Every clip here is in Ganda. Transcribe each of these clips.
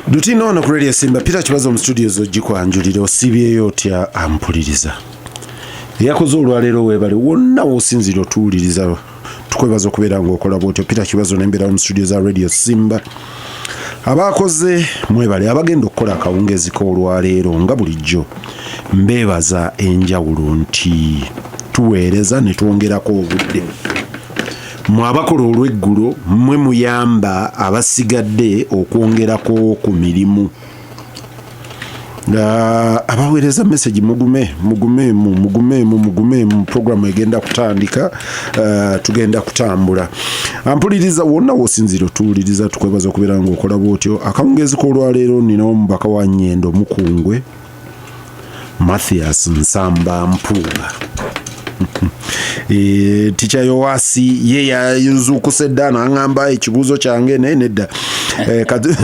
Dutino ono ku Radio Simba Peter Kibazo mu studios ogikwanjulira osibyeyo otya ampuliriza. Yakoze olwaleero weebale wonna wosinzira otuwuliriza tukwebaza okubeera ng'okola bwotyo. Peter Kibazo n'embeera mu studio za Radio Simba. Abakoze mwebale abagenda okukola akawungezi k'olwaleero nga bulijjo mbeebaza enjawulo nti tuweereza ne twongerako obudde. Mwabakola olw'eggulo mmwe muyamba abasigadde okwongerako ku mirimu. Abaweereza message mugume mu program egenda kutandika tugenda kutambula. Ampuliriza wonna wosinzira otuwuliriza tukwebaza okubeera ng'okola bwotyo. Akawungezi k'olwaleero nina omubaka wa Nnyendo Mukungwe Mathias Nsamba Mpuuga. Ticha Yowasi ye yazuukuse dda n'aŋŋamba ekibuuzo kyange naye nedda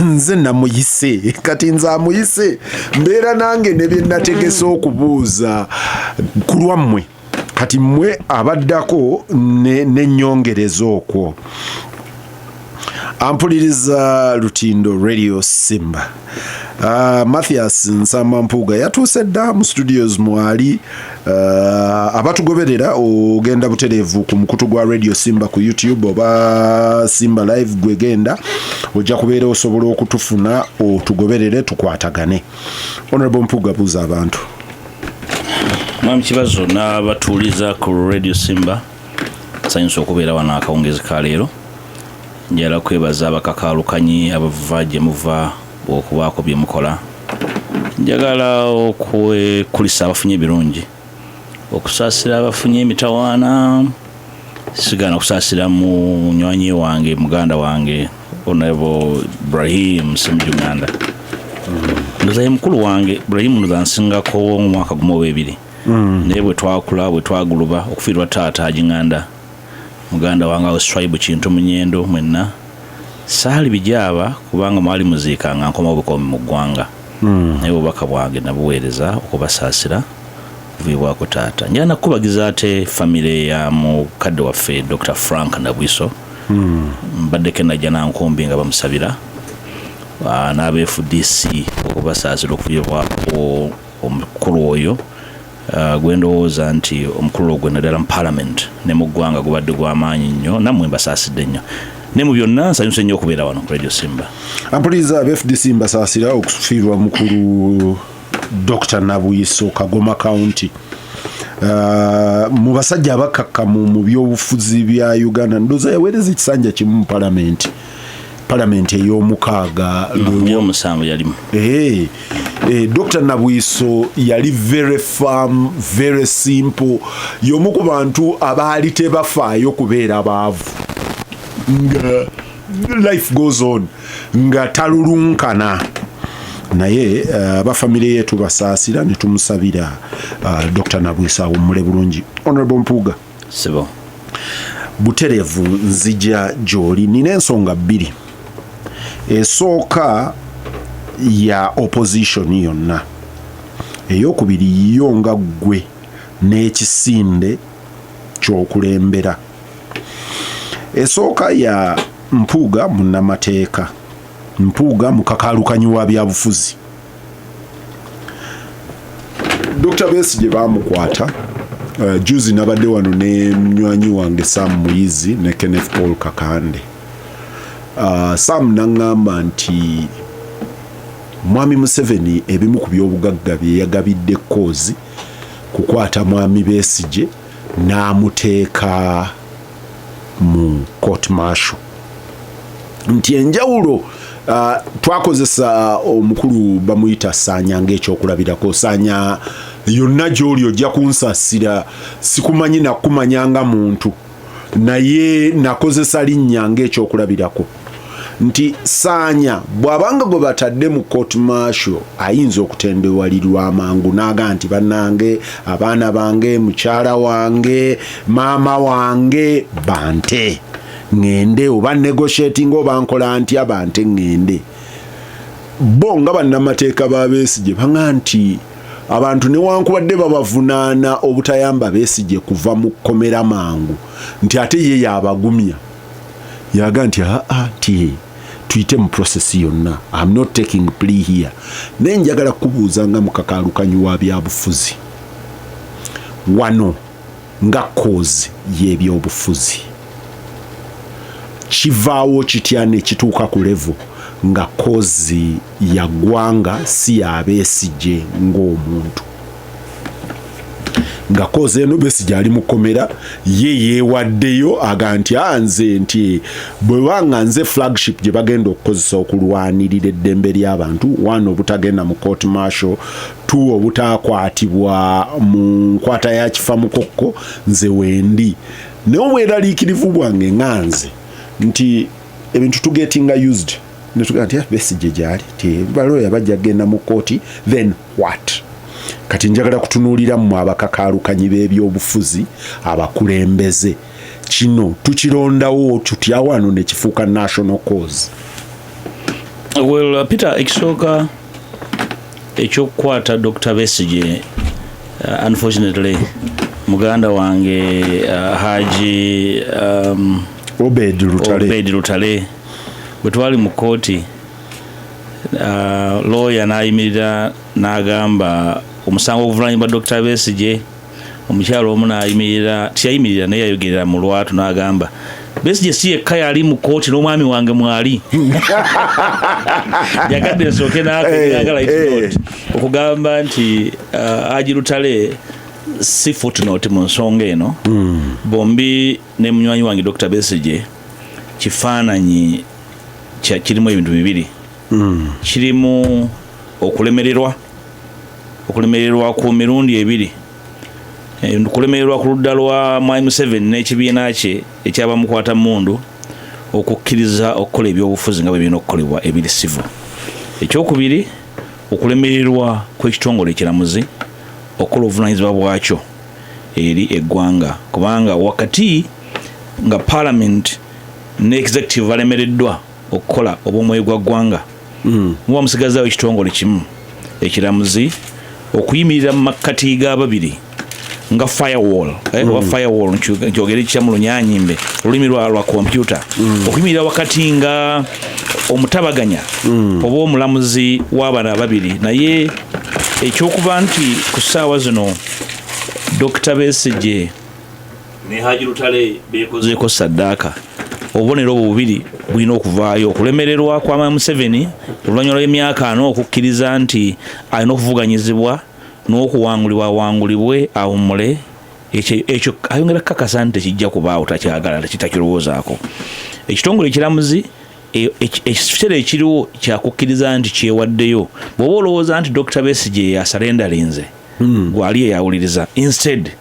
nze namuyise kati nze amuyise mbeera nange ne bye nategese okubuuza ku lwammwe kati mmwe abaddako n'ennyongereza okwo. Ampuliriza Lutindo Radio Simba. Mathias Nsamba Mpuuga yatuuse dda mu studios mwali. Abatugoberera ogenda butereevu ku mukutu gwa Radio Simba ku YouTube oba Simba Live gwegenda ojja kubeera osobola okutufuna otugoberere tukwatagane. Honorable Mpuuga buuza abantu. Mwami Kibazo n'abatuuliza ku Radio Simba nsanyusa okubeera wano akawungezi ka leero. Njala kwebaza abakakaalukanyi abava gye muva okubaako bye mukola. Njagala okwekulisa abafunye ebirungi okusaasira abafunye emitawaana sigana okusaasira munywanyi wange muganda wange Honorable Ibrahim Semjuganda. Ndozaye mukulu wange Ibrahim ndozansingako mu mwaka gumu webiri. Naye bwe twakula bwe twaguluba okufiirwa taata aginganda muganda wange Australia Kintu Munyendo mwenna saali bijaba kubanga mwali muziika nga nkoma obukomi mu ggwanga. Naye obubaka bwange nabuweereza okubasaasira kuviibwako taata. Njala nakubagiza ate famire ya mukadde waffe Dr. Frank Nabwiso. Mbaddeko najja nankumbi nga bamusabira n'aba FDC okubasaasira okuviibwako omukulu oyo. Gwendowooza nti omukulu ogwo naddala mu Parliament ne mu ggwanga gubadde gw'amaanyi nnyo nammwe mbasaasidde nnyo. Ne mu byonna nsanyuse nnyo okubeera wano ku Radio Simba. Ampuliriza FDC mbasaasira okufiirwa mukulu Dr. Nabwiso Kagoma County. Mu basajja abakakkamu mu by'obufuzi bya Uganda ndowooza yaweereza ekisanja kimu mu Parliament ey'omukaaga y'omusanvu yalimu. Dr. Nabwiso yali very firm, very simple. Y'omu ku bantu abaali tebafaayo kubeera baavu. Nga life goes on. Nga talulunkana. Naye abafamile yetu basaasira ne tumusabira Dr. Nabwiso awummule bulungi. Honorable Mpuuga. Sibo. Butereevu nzija gy'oli nina ensonga bbiri. Esooka ya opposition yonna. Ey'okubiri yo nga ggwe n'ekisinde ky'okulembera. Esooka ya Mpuuga munnamateeka. Mpuuga mukakaalukanyi wa byabufuzi. Dr. Besigye baamukwata. Juzi nabadde wano ne mnywanyi wange Sam Muyizi ne Kenneth Paul Kakande. Sam n'aŋŋamba nti Mwami Museveni ebimu ku by'obugagga bye yagabidde kkoozi kukwata Mwami Besigye n'amuteeka mu court martial. Nti enjawulo twakozesa omukulu bamuyita Saanya ng'ekyokulabirako. Saanya yonna gy'oli ojja kunsaasira sikumanyi nakumanyanga muntu naye nakozesa linnya ng'ekyokulabirako. Nti Saanya bw'abanga gwe batadde mu court martial ayinza okutendewalirwa amangu n'aga nti bannange abaana bange mukyala wange maama wange bante ngende oba negotiating oba nkola ntya bante ngende. Bo nga bannamateeka ba Besigye banga nti abantu newankubadde babavunaana obutayamba Besigye kuva mu kkomera mangu nti ate ye yabagumya yaga nti tuyite mu process yonna. I'm not taking plea here. Naye njagala kubuuza nga mukakaalukanyi wa byabufuzi wano nga cause y'ebyobufuzi kivaawo kitya ne kituuka ku level nga cause ya ggwanga si ya Besigye ng'omuntu, nga cause eno Besigye ali mukomera ye yeewaddeyo aga nti nze nti bwe banga nze flagship gye bagenda okukozesa okulwanirira eddembe ly'abantu, one obutagenda mu court martial, two obutakwatibwa mu nkwata ya kifa mukokko, nze wendi naye obweraliikirivu bwange nga nze nti ebintu tugetinga used netugaa nti Besigye gyali ti baloya bajja kgenda mu kooti, then what? Kati njagala kutunuulira mu abakakaalukanyi b'ebyobufuzi abakulembeze kino tukirondawo tutya wano ne kifuuka national cause. Well, Peter, ekisooka ekyokukwata Dr. Besigye unfortunately muganda wange Haji Obed Lutale bwe twali mu kooti lawyer n'ayimirira n'agamba omusango oguvunanyizibwa Dr. Besigye, omukyalo omu n'ayimirira, tiyayimirira naye yayogerera mu lwatu n'agamba Besigye si yekka yali mu kooti n'omwami wange mwali. Yagadde nsooke n'agala okugamba nti Haji Lutale si footnote mu nsonga eno. Bombi ne munywanyi wange Dr. Besigye kifaananyi kirimu ebintu bibiri. Kirimu okulemererwa ku mirundi ebiri. Okulemererwa ku ludda lwa Mwai Museveni n'ekibiina kye ekyabamukwata mundu okukkiriza okukola ebyobufuzi nga bwe birina okukolebwa ebiri civil. Ekyokubiri okulemererwa kw'ekitongole ekiramuzi okukola obuvunaanyizibwa bwakyo eri eggwanga, kubanga wakati nga parliament ne executive balemereddwa okukola obw'omwoyo gwa ggwanga muba musigazaawo ekitongole kimu ekiramuzi okuyimirira mu makkati g'ababiri nga firewall oba firewall nkyogere kikya mu lunyanyimbe olulimi lwa kompyuta, okuyimirira wakati nga omutabaganya oba omulamuzi w'abana ababiri. Naye ekyokuba nti ku ssaawa zino Dr. Besigye ne Haji Lutale beekozeeko saddaaka, obubonero obwo bubiri bulina okuvaayo. Okulemererwa kwa Mwai Museveni oluvannyuma lw'emyaka 4 okukkiriza nti alina okuvuganyizibwa n'okuwangulibwe awummule, ekyo ayongera kakasa nti tekijja kubaawo, takyagala, kitakirowoozaako. Ekitongole ekiramuzi ekiseera ekiriwo kyakukkiriza nti kyewaddeyo. Bw'oba olowooza nti Dr. Besigye yasalendalinze gwali eyawuliriza, instead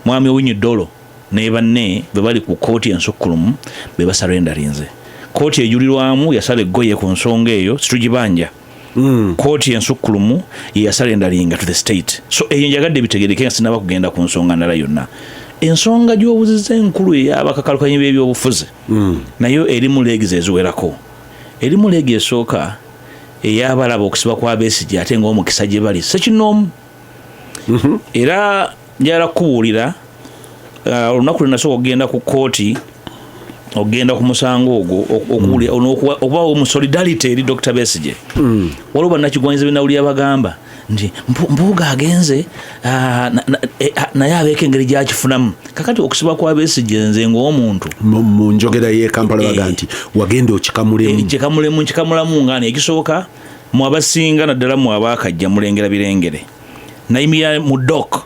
mwami Owiny Dollo ne banne bwe bali ku kooti ensukkulumu be basalendalinze. Kooti ejulirwamu yasala eggoye ku nsonga eyo, situgibanja. Kooti ensukkulumu ye yasalendalinga to the state. So eyo njagadde bitegereke nga sinaba kugenda ku nsonga ndala yonna. Ensonga gy'obuziza enkulu ey'abakakaalukanyi b'ebyobufuzi nayo erimu leegi eziwerako. Erimu leegi esooka ey'abalaba okusibwa kwa Besigye ate ng'omukisa gye bali sekinoomu. Era njala kubuulira olunaku lwenasooka okugenda ku kooti, ogenda ku musango ogwo okuba mu solidarity eri Dr. Besigye. Waliwo bannakigwanyiza be nawulira bagamba nti Mpuuga agenze naye abeeko engeri gyakifunamu. Kakati okusibwa kwa Besigye nze ng'omuntu mu njogera y'e Kampala baga nti wagenda okikamulemu nga ekisooka mu abasinga naddala mu abaakajja mulengera birengere nayimirira mu dock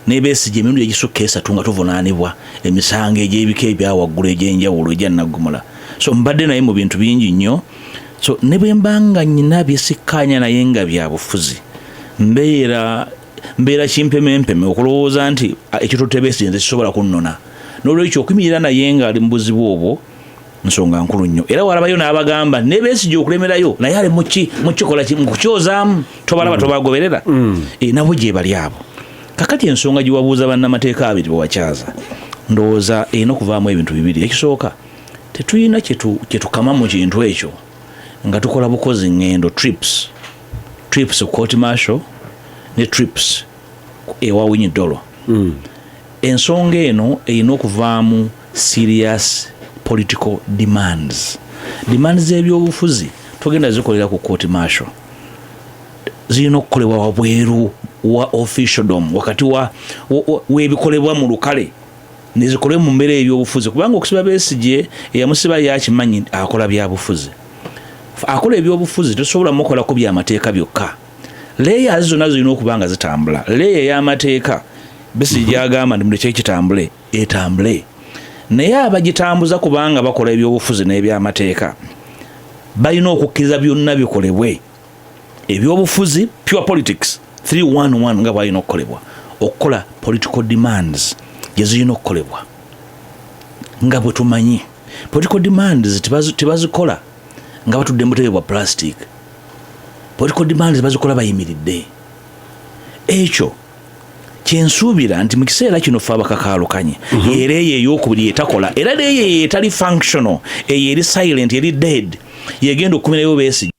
ne Besigye emirundi egisukka 3 nga tuvunaanibwa emisango egy'ebika ebyawaggulu egy'enjawulo egya Naggumula. So mbadde naye mu bintu bingi nnyo. So ne bwe mbanga nnyina byesikkaanya naye nga byabufuzi mbeera kimpemempeme okulowooza nti ekitutte Besigye nze kisobola kunnona. N'olwekyo okuyimirira naye nga ali mu buzibu obwo nsonga nkulu nnyo. Era walabayo n'abagamba ne Besigye okulemerayo naye ali mukikola mu kukyozaamu, tobalaba tobagoberera nabo gye bali abo. Kakati ensonga giwabuuza bannamateeka abiri bwewakyaza ndowooza erina okuvaamu ebintu bibiri. Ekisooka tetulina kyetukama mu kintu ekyo nga tukola bukozi ngendo trips ku court martial ne trips ewa Owiny Dollo. Ensonga eno erina okuvaamu serious political demands demand z'ebyobufuzi tugenda zikolera ku court martial zirina okukolebwa wabweru wa officialdom wakati webikolebwa mu lukale nezikole mu mbeera ebyobufuzi kubanga okusiba Besigye eyamusiba yakimanyi akola byabufuzi akola ebyobufuzi tosobola mukolako byamateeka byokka layers zonna zirina okubanga zitambula layer y'amateeka Besigye agamba ndi muleke kitambule etambule naye abagitambuza kubanga bakola ebyobufuzi n'ebyamateeka balina okukkiriza byonna bikolebwe ebyobufuzi pure politics 311 nga bwalina okukolebwa okukola political demands gezirina okukolebwa nga bwe tumanyi political demands tebazikola nga batudde mutebe bwa plastic political demands bazikola bayimiridde ekyo kyensuubira nti mu kiseera kino fe abakakaalukanye era eyo ey'okubiri etakola era leeyo etali functional eyo eri silent eri dead yegenda okukumirayo Besigye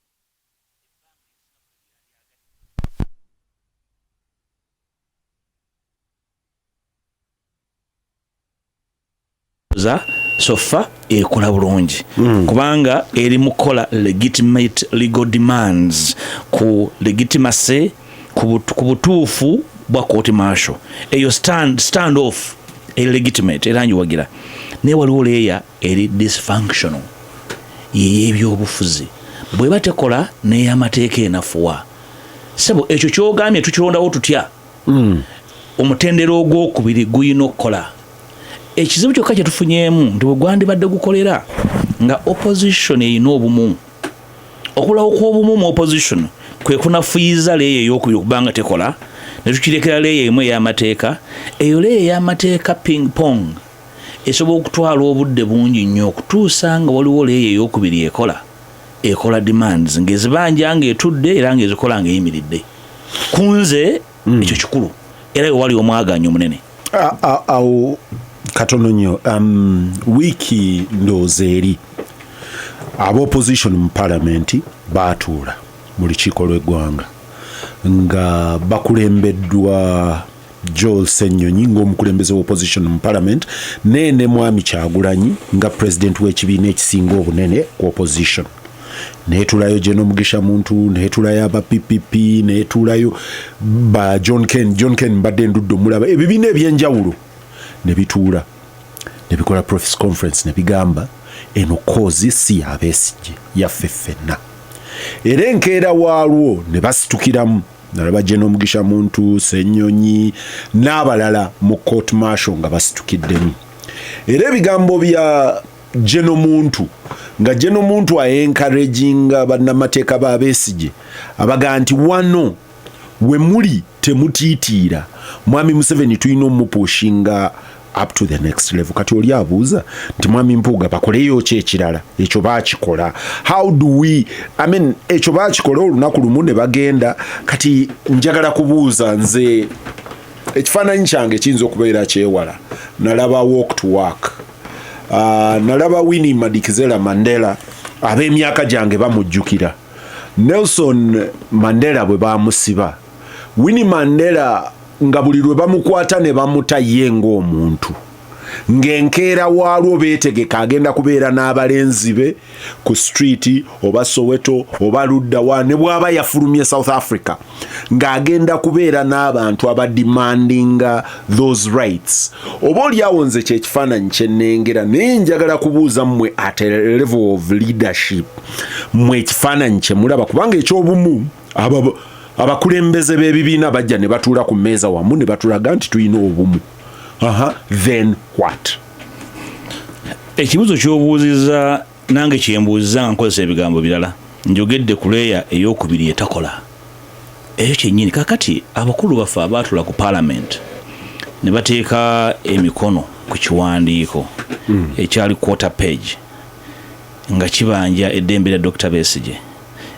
sofa ekola bulungi kubanga eri mukola legitimate legal demands ku legitimacy ku butuufu bwa court martial eyo stand off legitimate era njiwagira naye waliwo leeya eri dysfunctional yey'ebyobufuzi bwe batekola n'ey'amateeka enafuwa sebo ekyo kyogambye tukirondawo tutya omutendero ogwokubiri guyina okukola ekizibu kyokka kyetufunyeemu nti bwe gwandibadde gukolera nga opposition erina obumu okulawo kw'obumu mu opposition kwe kunafuyiza leeyo ey'okubiri okubanga tekola ne tukirekera leeyo emu ey'amateeka eyo leeyo ey'amateeka ping pong esobola okutwala obudde bungi nnyo okutuusa nga waliwo leeyo ey'okubiri ekola demands ng'ezibanja ng'etudde era ng'ezikola ng'eyimiridde kunze ekyo kikulu era wali omwaganyo munene awo katono nnyo wiiki ndowooza eri ab'opposition mu palamenti baatuula mu lukiiko lw'eggwanga nga bakulembeddwa Joel Ssenyonyi ng'omukulembeze w'opposition mu palamenti ne Mwami Kyagulanyi nga president w'ekibiina ekisinga obunene ku opposition neetulayo Jeno Mugisha Muntu neetulayo aba PPP neetulayo ba John Ken mbadde ndudde omulaba ebibiina ebyenjawulo ne bituula ne bikola press conference ne bigamba eno kozi si ya Besigye yaffe ffenna era enkeera waalwo ne basitukiramu nalaba Jeno Mugisha Muntu Ssenyonyi n'abalala mu court martial nga basitukiddemu era ebigambo bya Jeno Muntu nga Jeno Muntu encouraginga bannamateeka ba Besigye abaga nti wano we muli temutiitiira Mwami Museveni tulina omupushinga up to the next level kati oli abuuza nti Mwami Mpuuga bakoleyo ki ekirala ekyo baakikola how do we ekyo baakikola olunaku lumu ne bagenda kati njagala kubuuza nze ekifaananyi kyange kiyinza okubeera kyewala nalaba walk to work nalaba Winnie Madikizela Mandela ab'emyaka gyange bamujjukira Nelson Mandela bwe bamusiba Winnie Mandela nga buli lwe bamukwata ne bamuta ye ng'omuntu ng'enkeera waalwo beetegeka agenda kubeera n'abalenzi be ku street oba Soweto oba Luddawa ne bw'aba yafulumye South Africa ng'agenda kubeera n'abantu abademandinga those rights oba oliawo nze kyekifaananyi kyennengera naye njagala kubuuza mmwe at a level of leadership mmwe ekifaananyi kye mulaba kubanga ekyobumu abakulembeze b'ebibiina bajja ne batuula ku mmeeza wamu ne batulaga nti tulina obumu then what ekibuzo ky'obuuziza nange kyembuuziza nga nkozesa ebigambo birala njogedde ku leeya ey'okubiri etakola ekyo kyennyini kakati abakulu baffe abaatula ku parliament ne bateeka emikono ku kiwandiiko ekyali quarter page nga kibanja eddembe lya Dr. Besigye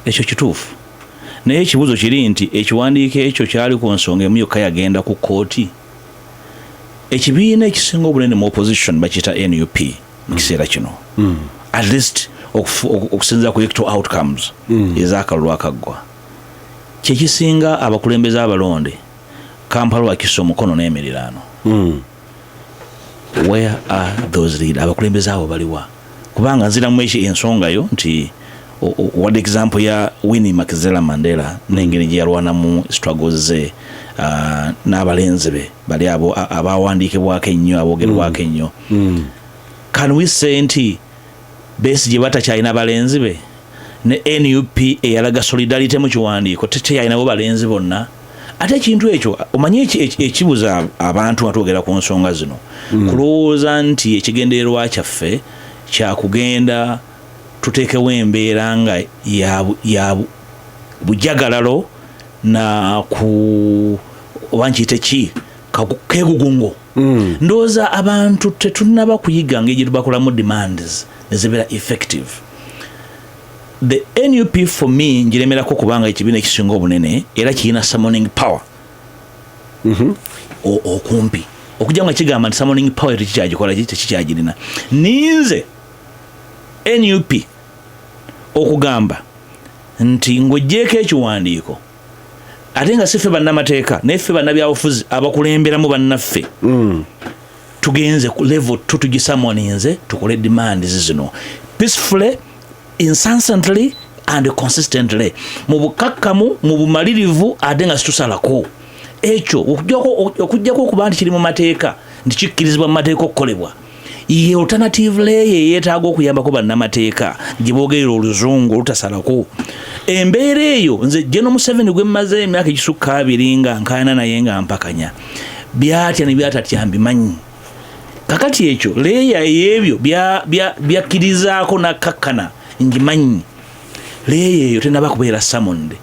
ekyo kituufu naye ekibuzo kiri nti ekiwandiiko ekyo kyali ku nsonga emu yokka yagenda ku kooti ekibiina ekisinga obunene mu opposition bakiyita NUP mu kiseera kino at least okusinza ku electoral outcomes ez'akalulu akaggwa kyekisinga abakulembeze abalonde Kampala wakisa omukono n'emiriraano where are those leaders abakulembeze abo baliwa kubanga nzira mu ensonga yo nti wadde example ya Winnie Madikizela Mandela n'engeri gye yalwanamu struggles ze n'abalenzi be bali abo abawandiikibwako ennyo aboogerwako ennyo. Can we say nti Besigye batakyalina balenzi be ne NUP eyalaga solidarity mu kiwandiiko tekyalinawo balenzi bonna? Ate ekintu ekyo omanyi ekibuza abantu atwogera ku nsonga zino kulowooza nti ekigendererwa kyaffe kyakugenda tuteekewo embeera nga ya bujagalalo na ku oba nkiyite ki kegugungo. Ndowooza abantu tetunnaba kuyiga ngeri tubakolamu demands nezibeera effective. The NUP for me njiremerako kubanga ekibiina ekisinga obunene era kirina summoning power okumpi okujja nga kigamba nti summoning power tekikyagikola tekikyagirina. Ninze NUP okugamba nti ng'oggyeko ekiwandiiko ate nga siffe bannamateeka neffe bannabyabufuzi abakulemberamu bannaffe tugenze ku level tutugisamoninze tukole demands zino peacefully, incessantly and consistently, mu bukakkamu mu bumalirivu ate nga situsalako. Ekyo okujjako okuba nti kiri mu mateeka nti kikkirizibwa mu mateeka okukolebwa ye alternative leye yeetaaga okuyambako bannamateeka gye boogerera oluzungu olutasalako. Embeera eyo nze General Museveni gwe mmaze emyaka egisukka 2 nga nkaayana naye nga mpakanya byatya ne byatatya mbimanyi. Kakati ekyo leeya ey'ebyo byakkirizaako nakkakkana ngimanyi. Leeya eyo tenaba kubeera summoned.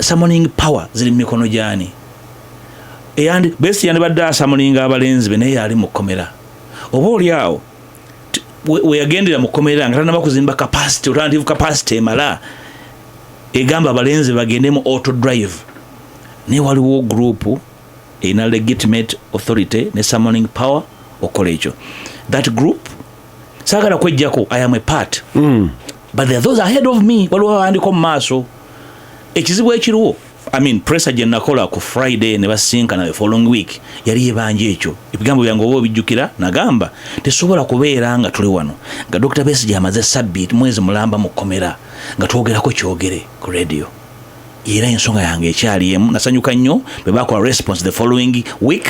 Summoning power ziri mu mikono gyani? Besigye yandibadde asummoninga abalenzi be naye ali mu kkomera. Oba oli awo weyagendera mu kkomera nga tanaba kuzimba capacity, alternative capacity emala egamba abalenzi bagende mu auto drive. Naye waliwo group erina legitimate authority ne summoning power okola ekyo. That group saagala kwejjako, I am a part. But there are those ahead of me waliwo abandiko mu maaso. Ekizibu ekiriwo, pressure gye nakola ku Friday ne basinkana the following week yali ebanja ekyo. Ebigambo byange oba obijjukira nagamba tesobola kubeera nga tuli wano nga Dr. Besigye amaze sabbiti mwezi mulamba mu kkomera nga twogerako kyogere ku radio. Era ensonga yange ekyali emu. Nasanyuka nnyo bwe bakola response the following week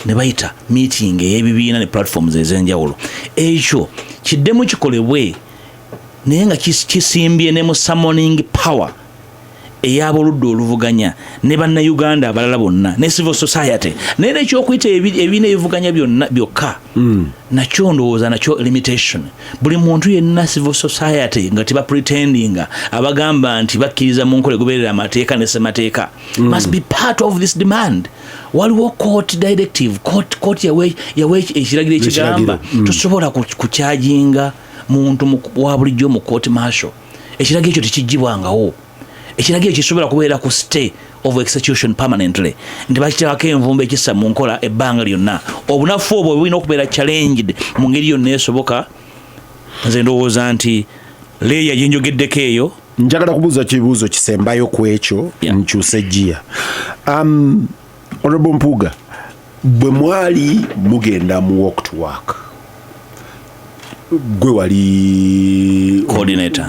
ne bayita meeting ey'ebibiina ne platforms ez'enjawulo. Ekyo kiddemu kikolebwe naye nga kisimbye ne mu summoning power ey'aboludda oluvuganya ne bannayuganda abalala bonna ne civil society naye nekyokuyita ebiina ebivuganya byokka nakyo ndowooza nakyo limitation. Buli muntu yenna civil society nga tebapretendinga abagamba nti bakkiriza mu nkola egoberera amateeka ne ssemateeka must be part of this demand. Waliwo court directive, court yawe ekiragiro ekigamba tosobola kukyajinga muntu wa bulijjo mu court martial. Ekiragiro ekyo tekigibwangawo. Ekiragiro kisobola kubeera ku stay of execution permanently. Nti bakiteekako envumbo ekissa mu nkola ebbanga lyonna. Obunafu obwo bulina okubeera challenged mu ngeri yonna esoboka. Nze ndowooza nti leeya gye njogeddeko eyo. Njagala kubuuza kibuuzo kisembayo ku ekyo nkyuse jjiya. Honorable Mpuuga, bwe mwali mugenda mu walk to work gwe wali coordinator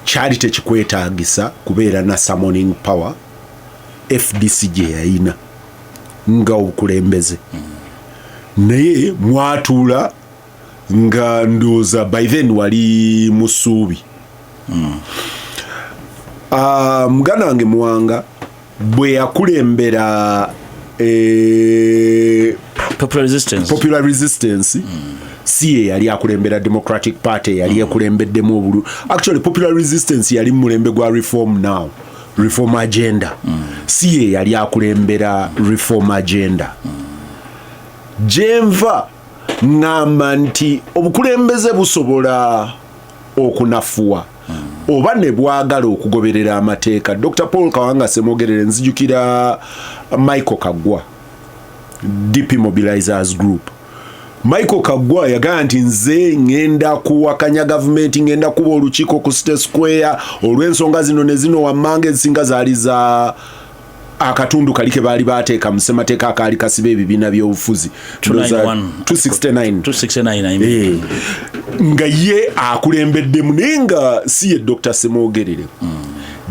kyali tekikwetaagisa kubeera na summoning power FDC gye yayina nga obukulembeze naye mwatuula nga ndooza by then wali musuubi. Muganda wange Muwanga bwe yakulembera Popular Resistance si ye yali akulembera Democratic Party yali ekulembedemu obulu. Actually Popular Resistance yali mulembe gwa reform agenda. Si ye yali akulembera reform agenda. Jenva ngamba nti obukulembeze busobola okunafuwa oba ne bwagala okugoberera amateeka. Dr. Paul Kawanga Semogerere nzijukira Michael Kagwa DP Mobilizers Group. Michael Kagwa yagamba nti nze ngenda kuwakanya government, ngenda kuba olukiiko ku State Square olw'ensonga zino ne zino wamange ezisinga zaali za akatundu kalike baali bateeka mu ssemateeka akaali kasiba ebibiina by'obufuzi 269 nga ye akulembeddemu naye nga si ye Dr. Semwogerere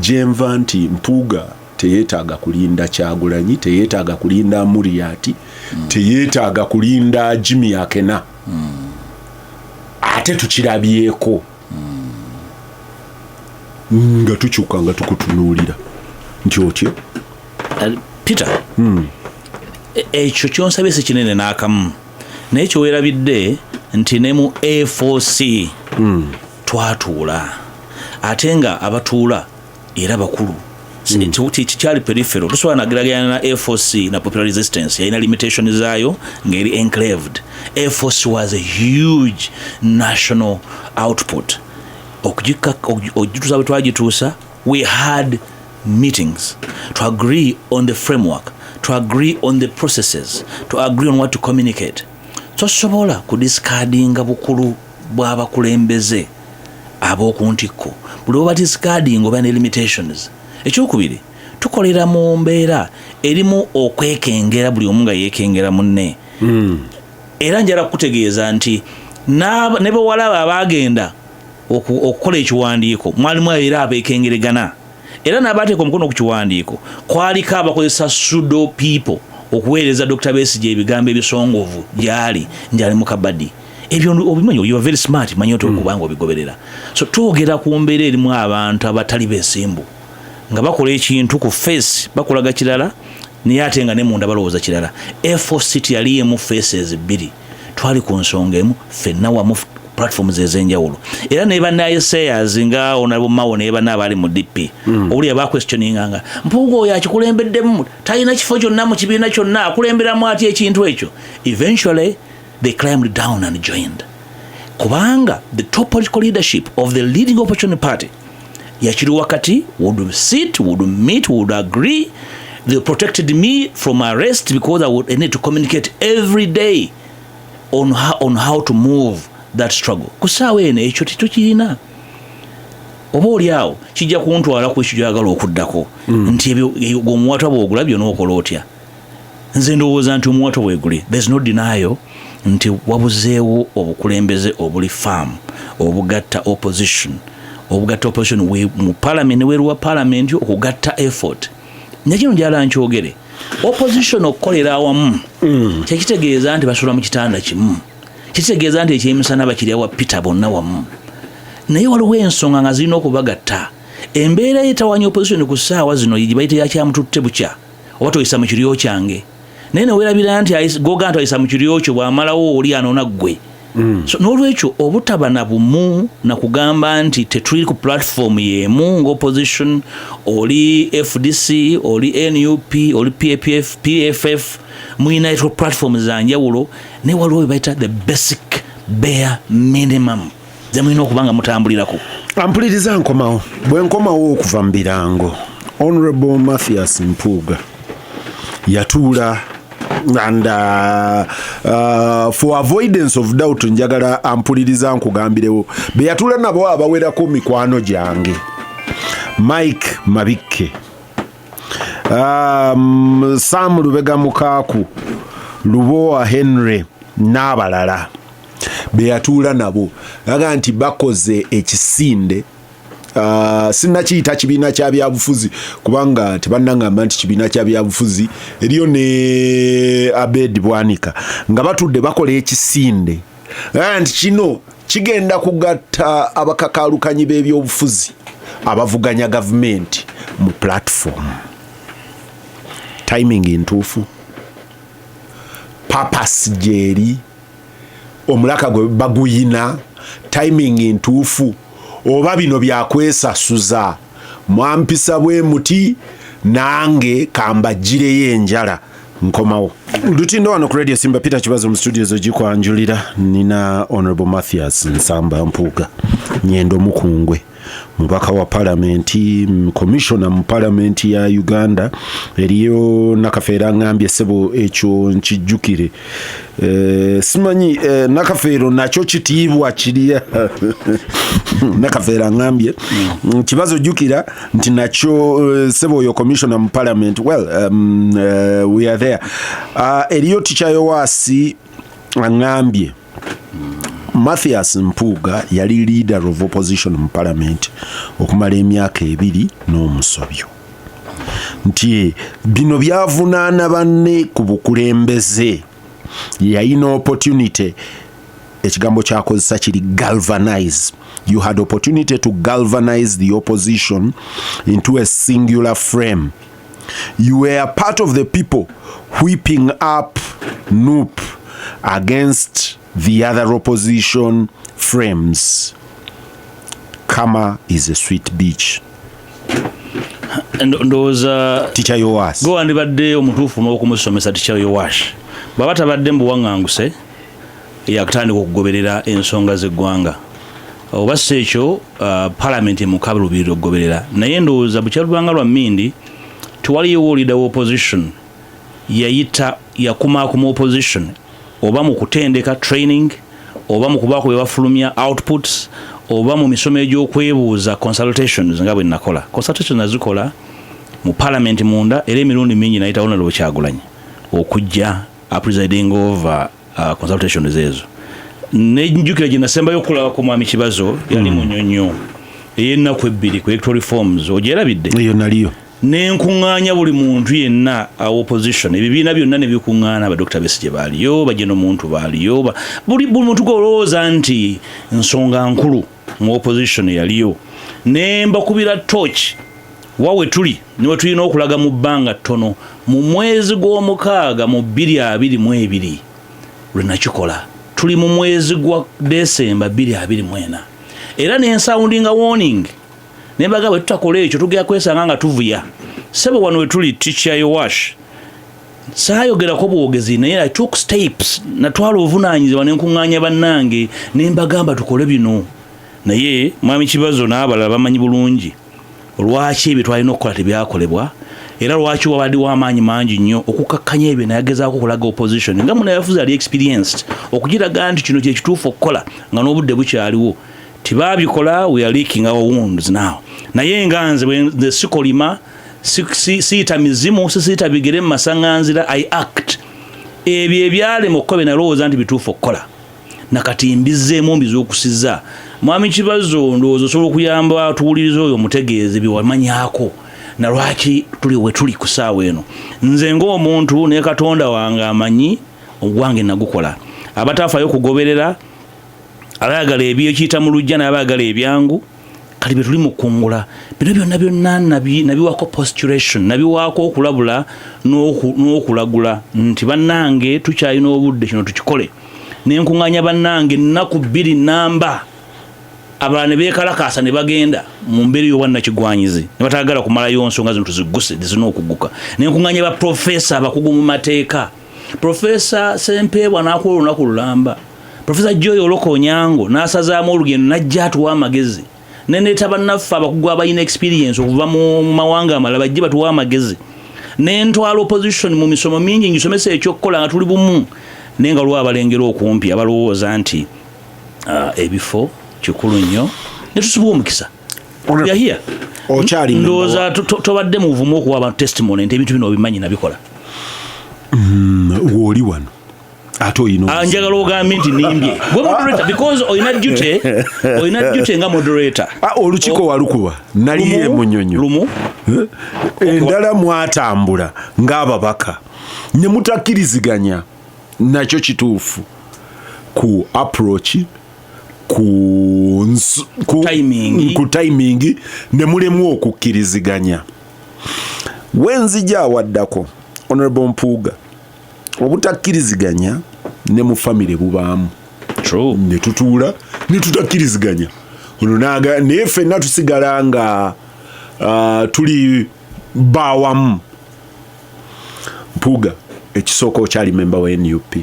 gyenva nti Mpuuga teyeetaaga kulinda Kyagulanyi, teyeetaaga kulinda Muriati, teyeetaaga kulinda Jimmy Akena. Ate tukirabyeko nga tukyuka nga tukutunuulira nti otyo Peter ekyo kyonsabye si kinene n'akamu naye kyowerabidde nti ne mu A4C twatuula ate nga abatuula era bakulu kikyali peripheral tusobola nageraganya na A4C na Popular Resistance yalina limitation zaayo ng'eri enclaved. A4C was a huge national output. Okujituusa bwe twagituusa, we had meetings to agree on the framework, to agree on the processes, to agree on what to communicate. Tosobola kudiscardinga bukulu bw'abakulembeze ab'oku ntikko buli oba discarding oba ne limitations. Ekyokubiri tukolera mu mbeera erimu okwekengera buli omu nga yeekengera munne. Era njala kutegeeza nti ne bawalaba abaagenda okukola ekiwandiiko mwalimu era abeekengeregana era n'abateeka omukono ku kiwandiiko kwaliko abakozesa pseudo people okuweereza Dr. Besigye ebigambo ebisongovu gyali njali mu kabadi. Ebyo obimanyi, you are very smart, manyi okubanga obigoberera. So twogera ku mbeera erimu abantu abatali beesimbu nga bakola ekintu ku face bakolaga kirala naye ate nga ne munda balowooza kirala. A4C yalimu faces bbiri, twali ku nsonga emu ffenna wamu platforms ez'enjawulo era ne bannayesayers nga Honorable Mao ne bannaabali mu DP obuli abaquestioninganga Mpuuga oyo akikulembeddemu talina kifo kyonna mu kibiina kyonna akulemberamu ati ekintu ekyo. Eventually they climbed down and joined kubanga the top political leadership of the leading opposition party yakiri wakati would sit, would meet, would agree. They protected me from arrest because I need to communicate every day on how to move that struggle. Kusaawa eno ekyo tetukirina. Oba oli awo kijja kuntwala ku ekyo gyagala okuddako nti ebyo omuwato bw'ogulabyo n'okola otya. Nze ndowooza nti omuwato bweguli, there's no denial nti wabuzeewo obukulembeze obuli farm obugatta opposition mu parliament weruwa parliament okugatta effort. Nakino njala nkyogere opposition okukolera awamu kyekitegeeza nti basula mu kitanda kimu, kitegeeza nti ekyemisana bakirya wa Peter bonna wamu. Naye waliwo ensonga nga zirina okubagatta. Embeera yetawanya opposition ku ssaawa zino yigibayite yakyamututte bukya oba toyisa mu kiryo kyange naye neweerabira nti goga nti ayisa mu kiryo kyo bw'amalawo oli anoona ggwe. So n'olwekyo obutaba na bumu na kugamba nti tetuli ku platform y'emu ng'opposition oli FDC oli NUP oli PFF muyina platform za njawulo ne waliwo bye bayita the basic bare minimum ze mulina okubanga mutambulirako. Ampuliriza nkomawo bwe nkomawo okuva mu birango Honorable Mathias Mpuuga yatuula and for avoidance of doubt njagala ampuliriza nkugambirewo be yatuula nabo abawerako mikwano gyange Mike Mabikke Sam Lubega Mukaku Lubowa Henry n'abalala be yatuula nabo laga nti bakoze ekisinde. Sinnakiyita kibiina kya byabufuzi kubanga tebannangamba nti kibiina kya byabufuzi eriyo ne Abed Bwanika nga batudde bakola ekisinde nti kino kigenda kugatta abakakaalukanyi b'ebyobufuzi abavuganya gavumenti mu platform. Timing ntuufu, purpose gyeri, omulaka gwe baguyina, timing ntuufu. Oba bino byakwesasuza mwampisa bwe muti nange kambagireyo enjala nkomawo. Lutindo wano ku Radio Simba, Peter Kibazo mu studio zo jikwanjulira nina Honorable Mathias Nsamba Mpuuga Nyendo Mukungwe mubaka wa palamenti commissioner mu palamenti ya Uganda eriyo Nakafeero ngambye sebo ekyo nkijjukire simanyi Nakafeero nakyo kitiibwa kiriya Nakafeero ngambye kibazo jukira nti nakyo sebo yo commissioner mu parliament we are there eriyo Ticha Yowasi ngambye Mathias Mpuuga yali leader of opposition mu parliament okumala emyaka 2 n'omusobyo nti bino byavunaana banne ku bukulembeze yalina opportunity ekigambo kyakozesa kiri galvanize. You had opportunity to galvanize the opposition into a singular frame. You were part of the people whipping up NUP against the other opposition frames. Kama is a sweet beach. And those Ticha Yowasi go and badde omutuufu n'okumusomesa Ticha Yowasi baba tabadde mbuwaŋŋanguse yakutandika okugoberera ensonga z'eggwanga oba si ekyo palamenti emukaabi lubiri okugoberera naye ndowooza bukyalubanga lwa mmindi tewaliyo leader wa opposition yayita yakumaakuma opposition oba mu kutendeka training oba mu kubaako bye bafulumya outputs oba mu misomo egy'okwebuuza consultations nga bwe nakola consultations nazikola mu parliament munda era emirundi mingi nayitawo na Kyagulanyi okujja presiding over consultations ezo nejjukira gye nasembayo okulaba ku mwami Kibazo yali munyonyo ey'ennaku 2 ku electoral reforms ogyerabidde eyo naliyo n'enkuŋŋaanya buli muntu yenna opposition ebibiina byonna ne bikuŋŋaana ba Dr. Besigye baaliyo bajeno muntu baaliyo buli muntu golowooza nti nsonga nkulu mu opposition yaliyo ne mbakubira torch wawe tuli niwe tulina okulaga mu bbanga ttono mu mwezi gw'omukaaga mu 2022 lwenakikola tuli mu mwezi gwa December 2024 era n'ensoundinga warning nembaga bwe tutakola ekyo tugenda kwesanga nga tuvuya sebo wano we tuli Ticha Yowasi saayogerako bwogezi naye I took steps natwala obuvunaanyizibwa n'enkuŋŋaanya bannange ne mbagamba tukole bino naye mwami Kibazo n'abalala bamanyi bulungi lwaki ebyo twalina okukola tebyakolebwa era lwaki wabadde w'amaanyi mangi nnyo okukakkanya ebyo nayagezaako okulaga opposition nga munayafuzi ali experienced okugiraga nti kino kye kituufu okukola nga n'obudde bukyaliwo tibaabikola. We are leaking our wounds now. Naye nga nze bwe sikolima siita mizimu siita bigere mu masaŋŋanzira I act ebyo ebyali mu kkobe nalowooza nti bituufu okukola nakati mbizzeemu mbiz'okusiza mwami Kibazo ndowooza osobola okuyamba atuwuliriza oyo omutegeezi byewamanyako na lwaki tuli we tuli ku ssaawa eno. Nze ng'omuntu ne Katonda wange amanyi ogwange nagukola abataafayo kugoberera abayagala ebyekiyita mu lujja n'abayagala ebyangu kati bye tuli mu kkungula bino byonna nabiwaako posturation nabiwaako okulabula n'okulagula nti bannange tukyalina obudde kino tukikole n'enkuŋŋaanya bannange ennaku 2 namba abalala ne beekalakaasa ne bagenda mu mbeera y'obwannakigwanyizi ne batagala kumalayo nsonga zino tuzigguse zizina okugguka n'enkuŋŋaanya ba profesa abakugu mu mateeka Profesa Sempeebwa n'akola olunaku lulamba Profesa Joy Olokonyango n'asazaamu olugendo n'ajja atuwa amagezi neneeta bannaffe abakugu abalina experience okuva mu mawanga amalala bajje batuwa amagezi n'entwala opposition mu misomo mingi ngisomesa ekyokukola nga tuli bumu naye nga lwa abalengera okumpi abalowooza nti ebifo kikulu nnyo ne tusibuwa omukisa yahiya ndowooza tobadde muvumu okuwa abantu testimony nti ebintu bino obimanyi nabikola woli wano njagala ogambe nti nimbye gwe moderator because oyina duty nga moderator olukiiko walukuba naliye munyonyo lumu endala mwatambula ng'ababaka ne mutakkiriziganya nakyo kituufu ku approach ku timing ne mulemu okukkiriziganya wenzija awaddako Honorable Mpuuga obutakkiriziganya ne mu family bubaamu ne tutuula ne tutakkiriziganya ono naye ffenna tusigala nga tuli bawamu. Mpuuga ekisooka okyali memba wa NUP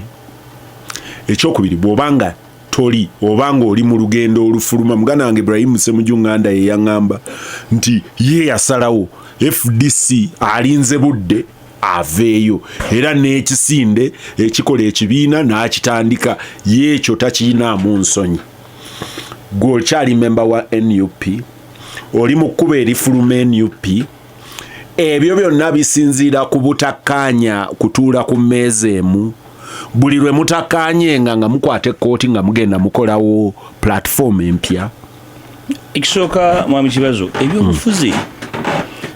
ekyokubiri bw'obanga toli obanga oli mu lugendo olufuluma muganda wange Ibrahim Ssemujunganda ye yaŋŋamba nti ye yasalawo FDC alinze budde aveeyo era n'ekisinde ekikola ekibiina n'akitandika yeekyo takiinaamu nsonyi. Gwe okyali memba wa NUP oli mu kkuba erifuluma NUP ebyo byonna bisinziira ku butakkaanya kutuula ku mmeeza emu buli lwe mutakkaanyenga nga mukwata ekkooti nga mugenda mukolawo platform empya. Ekisooka mwami Kibazo ebyobufuzi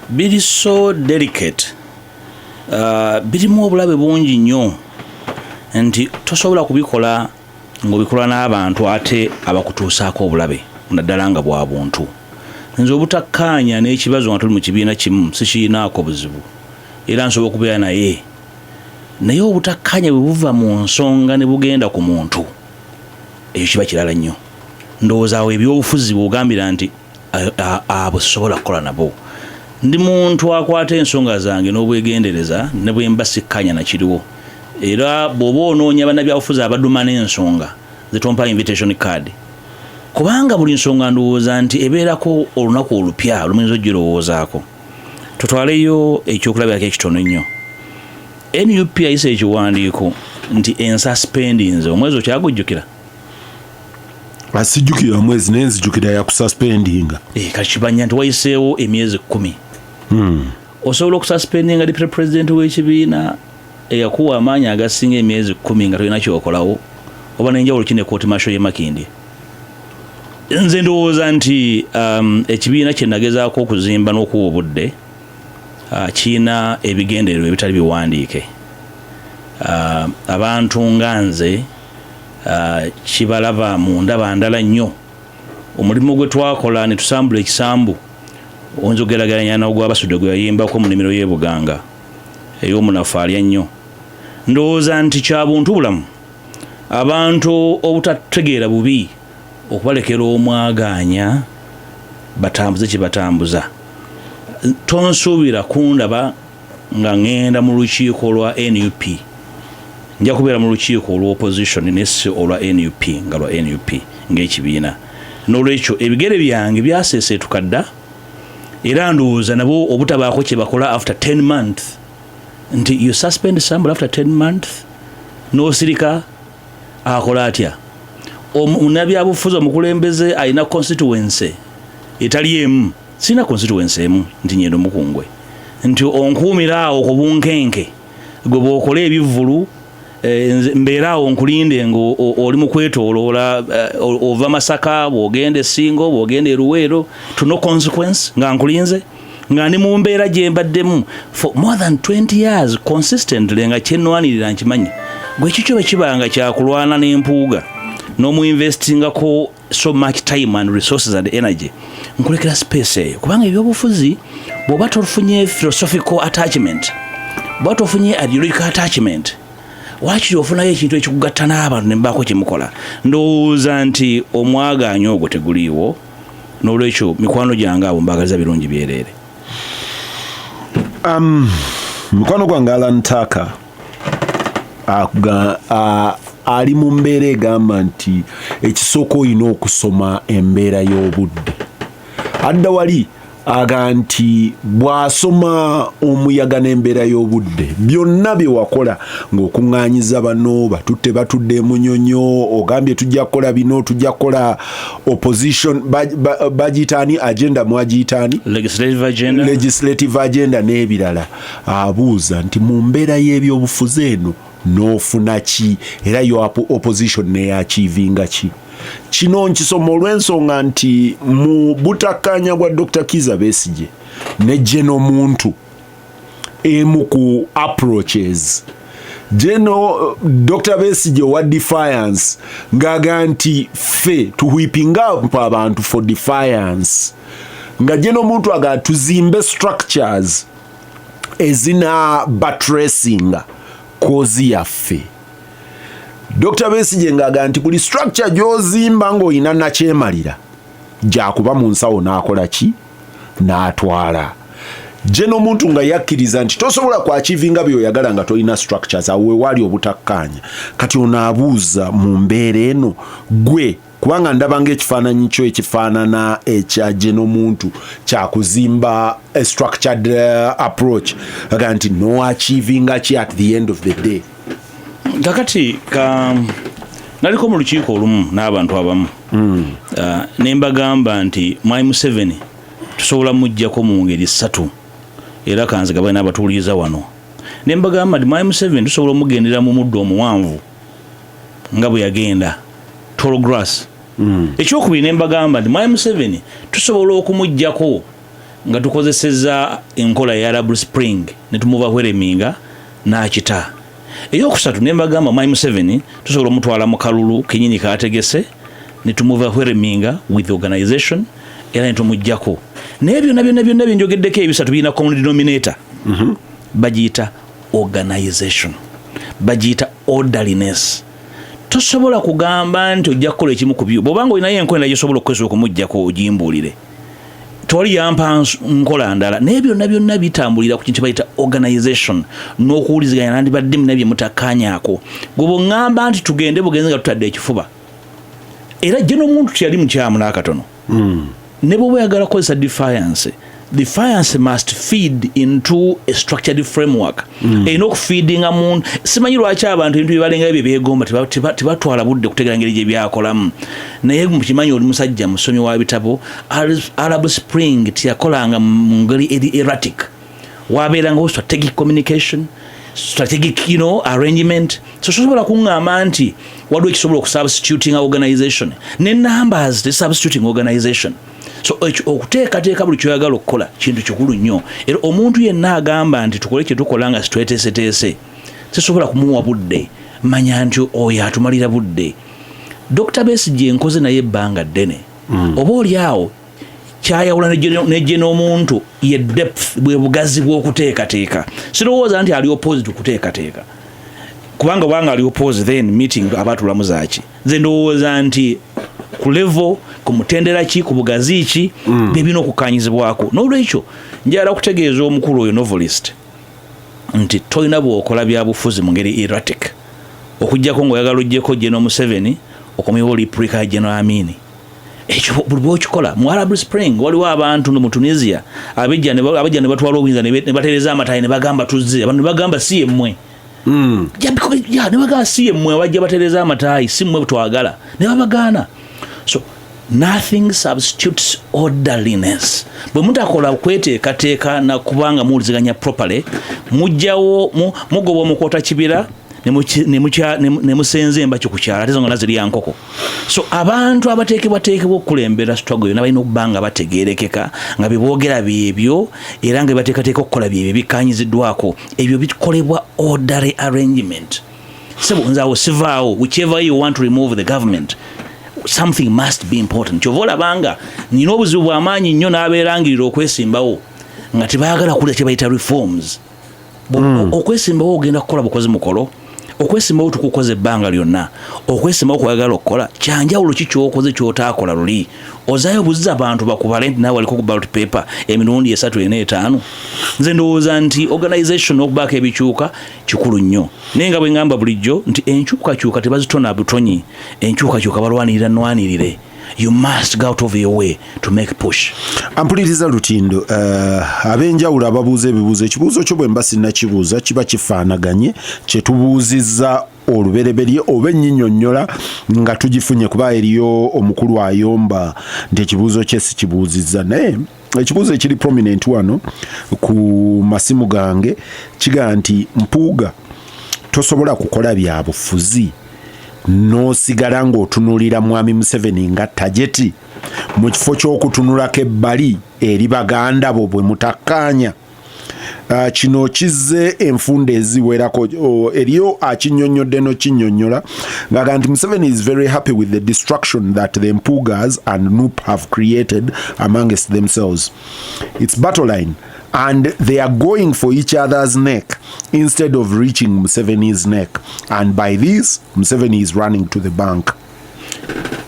biri so delicate birimu obulabe bungi nnyo nti tosobola kubikola ng'obikola n'abantu ate abakutuusaako obulabe naddala nga bwa buntu. Nze obutakkaanya n'ekibazo nga tuli mu kibiina kimu sikiinaako buzibu era nsobola okubeera naye obutakkaanya bwe buva mu nsonga ne bugenda ku muntu ekyo kiba kirala nnyo. Ndowooza awo ebyobufuzi bw'ogambira nti abo sisobola kukola nabo. Ndi muntu akwata ensonga zange n'obwegendereza ne bwe mba sikkaanya nakiriwo era bw'oba onoonya bannabyabufuzi abaduma n'ensonga zitompa invitation card kubanga buli nsonga ndowooza nti ebeerako olunaku olupya lumuyinza ogirowoozaako. Tutwaleyo ekyokulabirako ekitono nnyo. NUP yayisa ekiwandiiko nti ensuspendinze omwezi okyagujjukira? Asijjukira omwezi naye nzijjukira yakususpendinga. Kati kibanya nti wayiseewo emyezi 10. Osobola okususpendinga deputy president w'ekibiina eyakuwa amaanyi agasinga emyezi 10 nga tolina kyokolawo oba n'enjawulo kine kooti masho ye Makindye. Nze ndowooza nti ekibiina kye nagezaako okuzimba n'okuwa obudde kiina ebigendererwa ebitali biwandiike. Abantu nga nze kibalaba mu ndaba ndala nnyo. Omulimu gwe twakola ne tusambula ekisambu oyinza okugeraageranya n'ogw'Abasudde gwe yayimbako mu nnimiro y'e Buganga ey'omunafu alya nnyo. Ndowooza nti kya buntu bulamu abantu obutategeera bubi okubalekera omwagaanya batambuze kye batambuza. Tonsuubira kundaba nga ngenda mu lukiiko lwa NUP. Nja kubeera mu lukiiko olw'opposition nesi olwa NUP nga lwa NUP ng'ekibiina. N'olwekyo ebigere byange byaseeseetuka dda era ndowooza nabo obutabaako kye bakola after 10 months nti you suspend somebody after 10 months n'osirika akola atya. Munnabyabufuzi omukulembeze alina constituency etali emu. Sina constituency emu nti Nyendo Mukungwe nti onkuumira awo ku bunkenke gwe bw'okola ebivvulu mbeera awo nkulinde ng'oli mu kwetooloola ova Masaka bw'ogenda e Ssingo bw'ogenda e Luweero to no consequence nga nkulinze nga ndi mu mbeera gye mbaddemu for more than 20 years consistently nga kyennwanirira nkimanyi. Gwe kikyo bwe kiba nga kyakulwana n'empuuga n'omuinvestingako so much time and resources and energy nkulekera space eyo kubanga ebyobufuzi bw'oba tofunye philosophical attachment bw'oba tofunye ideological attachment wakiri ofunayo ekintu ekikugatta n'abantu ne mbaako kyemukola. Ndowooza nti omwagaanya ogwo teguliiwo n'olwekyo mikwano gyange abo mbagaliza birungi byereere. Mukwano gwange Alan Tucker ali mu mbeera egamba nti ekisooka olina okusoma embeera y'obudde. Adda wali aga nti bw'asoma omuyaga n'embeera y'obudde byonna bye wakola ng'okuŋŋaanyiza bano batutte batudde emunyonyo ogambye tujja kukola bino tujja kukola opposition bagiyitaani agenda mwagiyitaani legislative agenda n'ebirala. Abuuza nti mu mbeera y'ebyobufuzi eno n'ofuna ki era yo opposition neyakiivinga ki. Kino nkisoma olw'ensonga nti mu butakkaanya bwa Dr. Kizza Besigye ne Geno Muntu emu ku approaches Geno Dr. Besigye wa defiance ng'aga nti ffe tuwipinga abantu for defiance nga Geno Muntu aga tuzimbe structures ezina buttressinga kozi yaffe. Dr. Besigye ng'aga nti buli structure gy'ozimba ng'olina nakyemalira gyakuba mu nsawo n'akola ki n'atwala. je n'omuntu nga yakkiriza nti tosobola kwachivinga byoyagala nga tolina structures awe wali obutakkanya kati onaabuuza mu mbeera eno gwe kubanga ndaba ng'ekifaananyi kyo ekifaanana ekya je n'omuntu kyakuzimba a structured approach aga nti no achievinga ki at the end of the day. Kakati naliko mu lukiiko olumu n'abantu abamu ne mbagamba nti Mwai Museveni tusobola mujjako mu ngeri 3 era kanziga bali n'abatuuliza wano ne mbagamba nti Mwai Museveni tusobola omugendera mu muddo omuwanvu nga bwe yagenda tall grass. Ekyokubiri ne mbagamba nti Mwai Museveni tusobola okumujjako nga tukozeseza enkola ya Arab Spring ne tumuva Hwereminga n'akita. Eyokusatu ne mbagamba Mwai Museveni tusobola omutwala mu kalulu kenyini kaategese ne tumuva Hwereminga with organization era ne tumujjako. Nebyo nabyo byenjogeddeko ebisatu birina common denominator. Bagiyita organization, bagiyita orderliness. Tosobola kugamba nti ojja kukola ekimu ku byo bw'obanga olinayo enkola gyosobola okukozesa okumujjako ogimbuulire toli yampa nkola ndala nebyo byonna bitambulira ku kintu bayita organization n'okuwuliziganya nandibadde mu nabye mutakkaanyaako gwe bw'oŋŋamba nti tugende bugenze nga tutadde ekifuba era je n'omuntu teyali mukyamu n'akatono ne bw'oba oyagala kukozesa defiance must feed into a structured framework. Erina okufeedinga muntu simanyi lwaki abantu ebintu byebalenga ebyo beegomba tebatwala budde kutegeera ngeri gye byakolamu naye mukimanyi oli musajja musomi wa bitabo Arab Spring tiyakolanga mu ngeri eri erratic wabeeranga strategic communication strategic arrangement so sosobola kuŋŋamba nti waliwo ekisobola okusubstituting organization ne numbers te substituting organization. So okuteekateeka buli kyoyagala okukola kintu kikulu nnyo era omuntu yenna agamba nti tukole kye tukola nga situeteeseteese sisobola kumuwa budde manya nti oyo atumalira budde. Dr. Besigye nkoze naye ebbanga ddene oba oli awo kyayawula nejje n'omuntu ye depth bwe bugazi bw'okuteekateeka sirowooza nti ali opposite kuteekateeka kubanga bwanga ali opposite then meeting abatulamu zaaki nze ndowooza nti ku level ku mutendera ki ku bugazi ki bibina okukanyizibwako n'olwekyo njala kutegeeza omukulu oyo novelist nti tolina bw'okola bya bufuzi mu ngeri erratic okujjako ng'oyagala ojjeko General Museveni okomyewo oli Prika General Amini ekyo buli bw'okikola mu Arab Spring waliwo abantu no mu Tunisia abajja ne batwala obuyinza ne batereza amatayi ne bagamba tuzze abantu ne bagamba si emmwe ne bagamba si emmwe abajja batereza amatayi si mmwe twagala ne babagaana. So nothing substitutes orderliness. Bwe mutakola kweteekateeka na kubanga muwuliziganya properly mujjawo mugoba omukota kibira ne musenze embakyo ku kyala ate zongana ziri ya nkoko. So abantu abateekebwateekebwa okukulembera struggle yonna balina okuba nga bategeerekeka nga beboogera byebyo era nga bateekateeka okukola byebyo bikanyiziddwako ebyo bikolebwa orderly arrangement. Sebo nzaawo sivaawo whichever you want to remove the government something must be important. Kyova olabanga nina obuzibu bw'amaanyi nnyo n'abeerangirira okwesimbawo nga tebaagala kulya kye bayita reforms. Okwesimbawo ogenda kukola bukozi mukolo okwesimbawo tukukoze ebbanga lyonna okwesimbawo kwagala okukola kyanjawulo ki kyokoze kyotaakola luli ozaayo obuziza abantu bakubale nti naawe waliko ku ballot paper emirundi 3 4 5. Nze ndowooza nti organization okubaako ebikyuka kikulu nnyo naye nga bwe ngamba bulijjo nti enkyukakyuka tebazitona butonyi enkyukakyuka balwanirira nwanirire. You must go out of your way to make push. Ampuliriza Lutindo abenjawulo ababuuza ebibuuzo ekibuuzo kyo bwe mba sinnakibuuza kiba kifaanaganye kye tubuuzizza olubereberye oba ennyinnyonnyola nga tugifunye kuba eriyo omukulu ayomba nti ekibuuzo kye sikibuuzizza naye ekibuuzo ekiri prominent wano ku masimu gange kigaa nti mpuuga tosobola kukola bya bufuzi n'osigala ng'otunuulira Mwami Museveni nga tajeti mu kifo ky'okutunulako ebbali eri baganda bo bwe mutakkaanya. Kino kizze enfunda eziwerako eriyo akinnyonnyodde n'okinnyonnyola ng'aga nti Museveni is very happy with the destruction that the Mpugas and NUP have created amongst themselves. It's battle line and they are going for each other's neck instead of reaching Museveni's neck, and by this Museveni is running to the bank.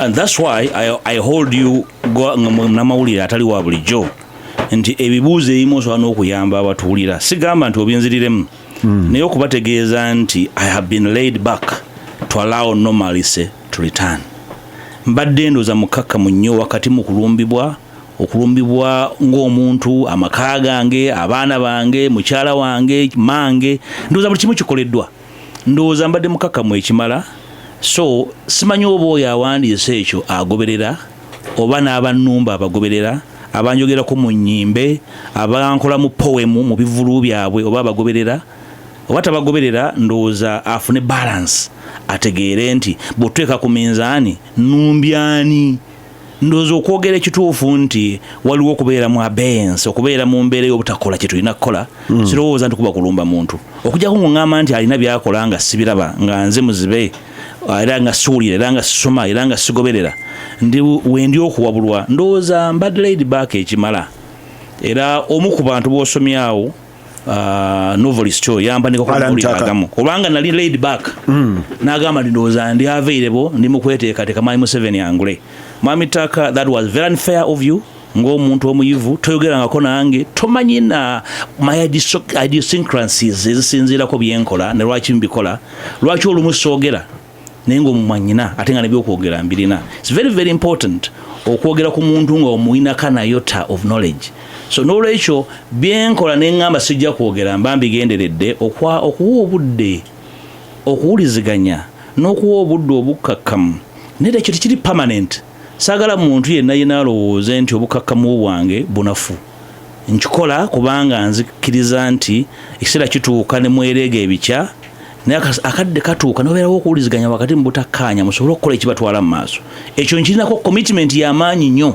And that's why I hold you namawulire atali wa bulijjo nti ebibuuzo ebimu osobola n'okuyamba abatuulira sigamba nti obinziriremu naye okubategeeza nti I have been laid back to allow normalcy to return. Mbadde ndooza mukakkamu nnyo wakati mu okulumbibwa ng'omuntu, amaka gange, abaana bange, mukyala wange, mange, ndooza buli kimu kikoleddwa. Ndooza mbadde mukakkamu ekimala. So simanyi oba oyo awandiise ekyo agoberera oba n'abannumba abagoberera, abanjogerako mu nnyimbe, abankola mu poemu mu bivulu byabwe oba abagoberera oba tabagoberera. Ndowooza afune balance, ategeere nti bw'otuteeka ku minzaani nnumbyani. Ndowooza okwogera ekituufu nti waliwo okubeera mu abeyance, okubeera mu mbeera y'obutakola kye tulina kukola. Sirowooza nti kuba kulumba muntu okujjako ng'oŋŋamba nti alina byakola nga sibiraba, nga nze muzibe, era nga siwulira, era nga sisoma, era nga sigoberera, wendi okuwabulwa. Ndowooza mbadde laid back ekimala. Era omu ku bantu b'osomyawo novelist oyo yampaniko agamu kubanga nali laid back n'agamba nti ndowooza ndi available, ndi mu kweteekateeka Mwami Museveni angule. Mwami Taka, that was very unfair of you ng'omuntu omuyivu, toyogerangako nange, tomanyi na my idiosyncrasies ezisinziirako byenkola ne lwaki mbikola, lwaki olumu soogera naye ng'omumanyina ate nga nebyokwogera mbirina. It's very very important okwogera ku muntu nga omuyinako na iota of knowledge. So n'olwekyo byenkola neŋŋamba sijja kwogera, mba mbigenderedde okuwa obudde okuwuliziganya n'okuwa obudde obukkakkamu. Naye ekyo tekiri permanent. Saagala muntu yenna alowooze nti obukkakkamu bwange bunafu. Nkikola kubanga nzikiriza nti ekiseera kituuka ne mwereega ebikya, naye akadde katuuka n'obeerawo okuwuliziganya wakati mu butakkaanya musobole okukola ekibatwala mu maaso. Ekyo nkirinako commitment y'amaanyi nnyo.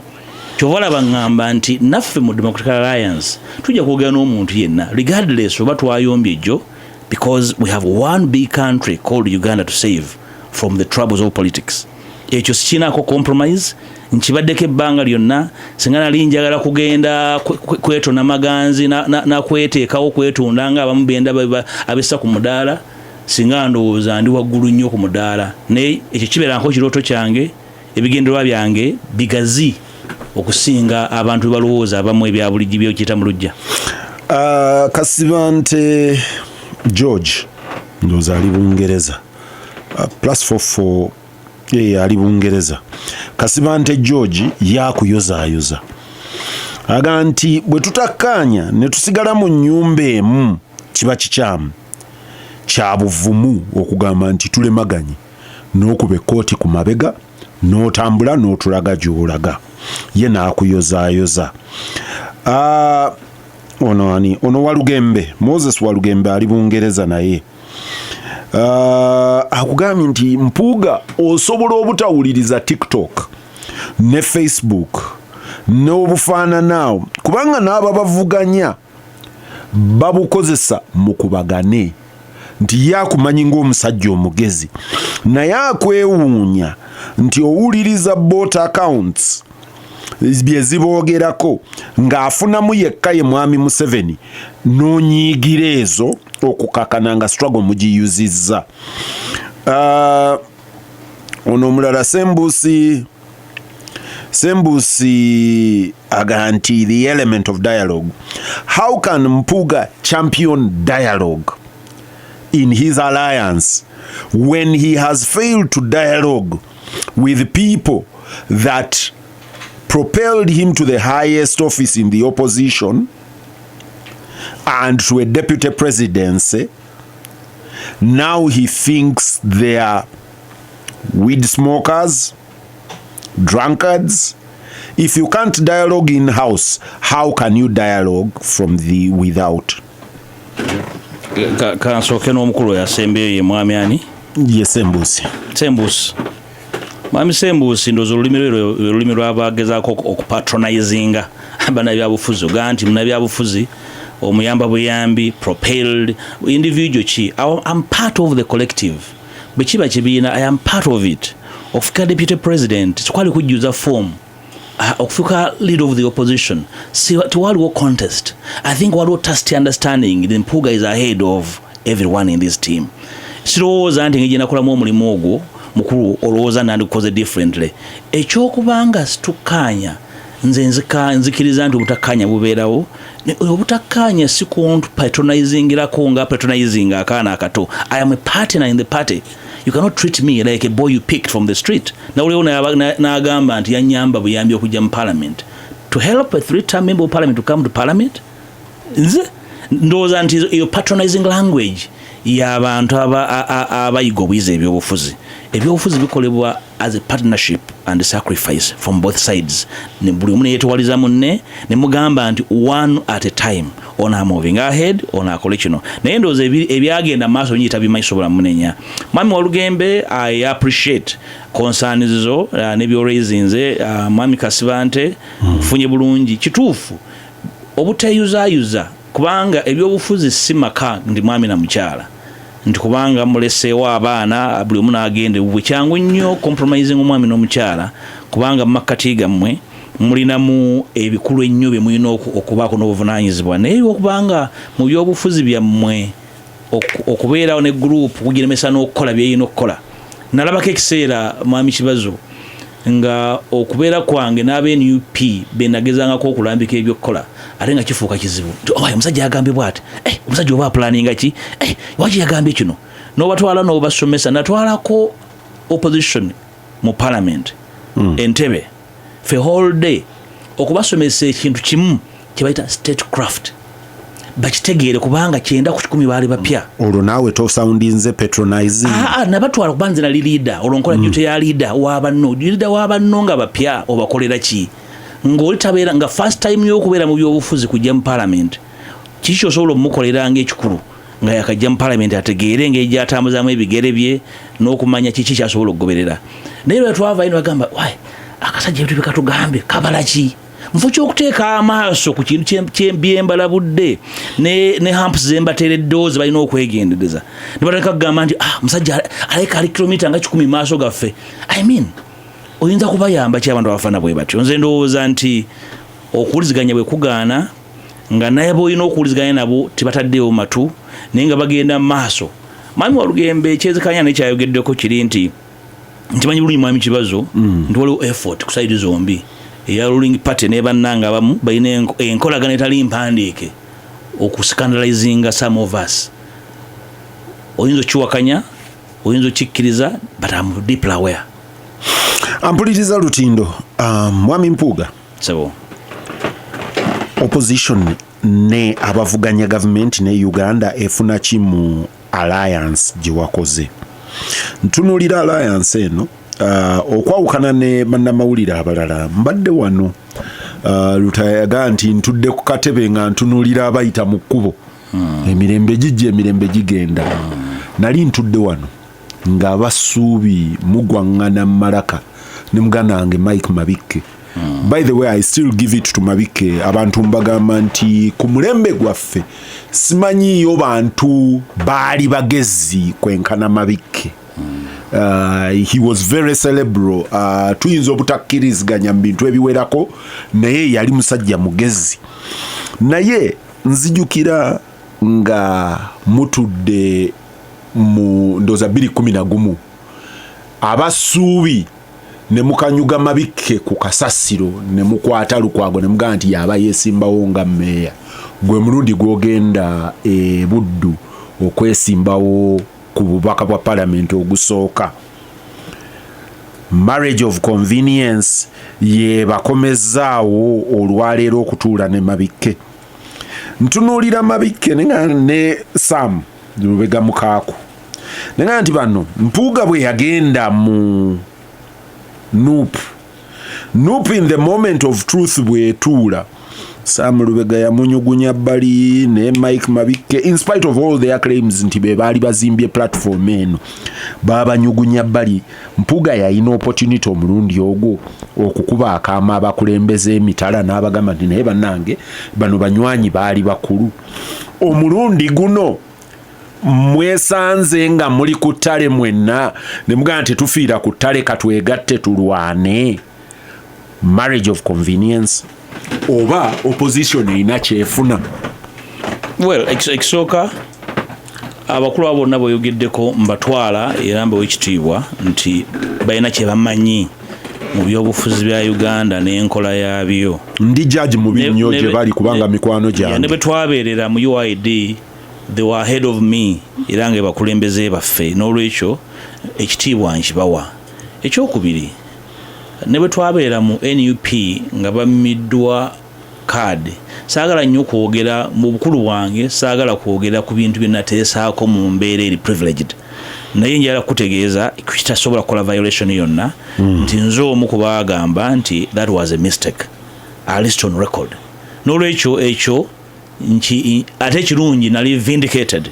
Kyova olaba ŋŋamba nti naffe mu Democratic Alliance tujja kwogera n'omuntu yenna regardless oba twayombye ejjo, because we have one big country called Uganda to save from the troubles of politics. Ekyo sikinako compromise. Nkibaddeko ebbanga lyonna, singa nali njagala kugenda kwetona maganzi nakweteekawo kwetunda nga abamu benda abessa ku mudaala, singa ndowooza ndi waggulu nnyo ku mudaala. Naye ekyo kibeeranko kirooto kyange, ebigendererwa byange bigazi okusinga abantu balowooza abamu ebya bulijjo byokiyita mu lujja. Kasibante George ndowooza ali Bungereza, +44 ali Bungereza. Kasibante George yakuyozaayoza aga nti bwe tutakkaanya ne tusigala mu nnyumba emu kiba kikyamu kya buvumu okugamba nti tulemaganye n'okuba ekkooti ku mabega n'otambula n'otulaga gy'olaga. Ye n'akuyozaayoza. Ono Walugembe, Moses Walugembe ali Bungereza naye akugambye nti Mpuuga osobola obutawuliriza TikTok ne Facebook n'obufaananaawo kubanga n'abo bavuganya babukozesa mu kubagane, nti yakumanyi ng'omusajja omugezi naye akwewuunya nti owuliriza bot accounts bye ziboogerako ng'afunamu yekka ye Mwami Museveni n'onyiigira ezo okukakana nga struggle mugiyuzizza. Ono omulala Sembusi aga nti the element of dialogue. How can Mpuuga champion dialogue in his alliance when he has failed to dialogue with people that propelled him to the highest office in the opposition and to a deputy presidency? Now he thinks they are weed smokers, drunkards. If you can't dialogue in house, how can you dialogue from the without? Kansooke n'omukulu yasembeyo ye mwami ani? Ye Sembusi. Mwami Sembusi ndowooza olulimi lw'abagezaako okupatronizinga bannabyabufuzi oga nti munnabyabufuzi omuyamba buyambi propelled individual ki. I'm part of the collective. Bwe kiba kibiina, I am part of it. Okufuuka deputy president sikwali kujjuza form, okufuuka leader of the opposition tiwaliwo contest. I think waliwo tacit understanding the Mpuuga is ahead of everyone in this team. Sirowooza nti ng'egye nakolamu omulimu ogwo mukulu olowooza nandikoze differently. Ekyokubanga situkkaanya nze nzikiriza nti obutakkaanya bubeerawo. Obutakkaanya si kuntu patronizingirako nga patronizing akaana akato. I am a partner in the party. You cannot treat me like a boy you picked from the street. Nawuliwo n'agamba nti yannyamba buyambi okujja mu parliament. To help a 3-term member of parliament to come to parliament? Nze ndowooza nti iyo patronizing language y'abantu abayiga obuyizi ebyobufuzi. Ebyobufuzi bikolebwa as a partnership and a sacrifice from both sides. Ne buli omu yeetowaliza munne ne mugamba nti one at a time on a moving ahead on a collection. Naye ndowooza ebyagenda maaso nyita bimayisobola munenya. Mwami Walugembe, I appreciate concerns zo nebyoraising mwami Kasibante funye bulungi kituufu obuteyuzayuza kubanga ebyobufuzi si maka ndi mwami na mukyala nti kubanga muleseewo abaana buli omu n'agende bwe kyangu nnyo compromising omwami n'omukyala kubanga mu makkati gammwe mulinamu ebikulu ennyo bye mulina okubaako n'obuvunaanyizibwa naye okubanga mu byobufuzi byammwe okubeerawo ne gurupu kugiremesa n'okukola byeyina okukola. Nalabako ekiseera mwami Kibazo nga okubeera kwange n'aba-NUP benagezangako okulambika ebyokukola ate nga kifuuka kizibu. Omusajja yagambye bw'ati, omusajja oba apulaninga ki, waki yagambye kino, n'obatwala n'obasomesa. Natwalako opposition mu parliament Entebbe for a whole day okubasomesa ekintu kimu kye bayita statecraft bakitegeere kubanga 9 ku 10 baali bapya. Olwo naawe tosoundinze patronizing. Nabatwala kubanze nali leader olonkola duty ya leader w'abanno nga bapya obakolera ki ng'oli tabeera nga first time y'okubeera mu byobufuzi kujja mu parliament kiki kyosobola omukolera ng'ekikulu nga yakajja mu parliament ategeere engeri gy'atambuzaamu ebigere bye n'okumanya kiki kyasobola okugoberera. Naye lwe twava ino bagamba akasajja ebintu bikatugambe kabala ki nfu ky'okuteeka amaaso ku kintu byembalabudde ne hamps zembateereddoozi balina okwegendereza ne batandika kugamba nti musajja aleka ali kilomita nga 10 maaso gaffe. I mean oyinza kubayamba ki abantu abafaana bwe batyo? Nze ndowooza nti okuwuliziganya bwe kugaana nga naye boolina okuwuliziganya nabo tebataddeewo matu naye nga bagenda mu maaso. Mwami Walugembe ekyezikanya nekyayogeddeko kiri nti ntimanyi bulungi mwami Kibazo nti waliwo effort ku saidi zombi. Eya ruling party ne bannanga abamu balina enkolagana etali mpandiike okuscandalizinga some of us. Oyinza kiwakanya, oyinza kikkiriza, but I'm deeply aware. Ampuliriza Lutindo, mwami Mpuuga. Sebo. Opposition ne abavuganya government ne Uganda efuna kimu alliance gyewakoze. Ntunuulira alliance eno okwawukana ne bannamawulire abalala mbadde wano lutayaga nti ntudde ku katebe nga ntunuulira abayita mu kkubo emirembe gijja emirembe gigenda. Nali ntudde wano nga abasuubi mugwaŋŋana Malaka ne muganda wange Mike Mabikke. By the way, I still give it to Mabikke. Abantu mbagamba nti ku mulembe gwaffe simanyiyo bantu baali bagezi kwenkana Mabikke. He was very cerebral. Tuyinza obutakkiriziganya mu bintu ebiwerako naye yali musajja mugezi. Naye nzijukira nga mutudde mu ndoza 2011 abasuubi ne mukanyuga Mabikke ku kasasiro ne mukwata Lukwago ne mugamba nti yaba yesimbawo nga mmeeya. Gwe mulundi gwogenda Buddu okwesimbawo ku bubaka bwa parliament ogusooka. Marriage of convenience ye bakomezaawo olwaleero okutuula ne Mabikke. Ntunuulira Mabikke ne Sam Lubega Mukaaku nenga nti bano Mpuuga bwe yagenda mu Nup in the moment of truth bwetuula Sam Lubega yamunyugunya bbali ne Mike Mabikke in spite of all their claims nti be baali bazimbye platform eno babanyugunya bbali. Mpuuga yalina opportunity omulundi ogwo okukuba akaama abakulembeze emitala n'abagamba nti naye bannange bano banywanyi baali bakulu. Omulundi guno mwesanze nga muli ku ttale mwenna ne mugamba nti tufiira ku ttale katwegatte tulwane. Marriage of convenience oba opposition erina kyefuna? Well, ekisooka abakulu abo bonna boyogeddeko mbatwala era mbawo ekitiibwa nti balina kye bamanyi mu byobufuzi bya Uganda n'enkola yaabyo ndi judge mu binnyo gye bali kubanga mikwano gyange ne betwabeerera mu UID they were ahead of me era nga bakulembeze baffe n'olwekyo ekitiibwa nkibawa. Ekyokubiri ne betwabeera mu NUP nga bamiddwa card saagala nnyo kwogera mu bukulu bwange saagala kwogera ku bintu bye nateesaako mu mbeera eri privileged naye njala kutegeeza kitasobola kukola violation yonna nti nze omu ku baagamba nti that was a mistake at least on record n'olwekyo ekyo ate ekirungi nali vindicated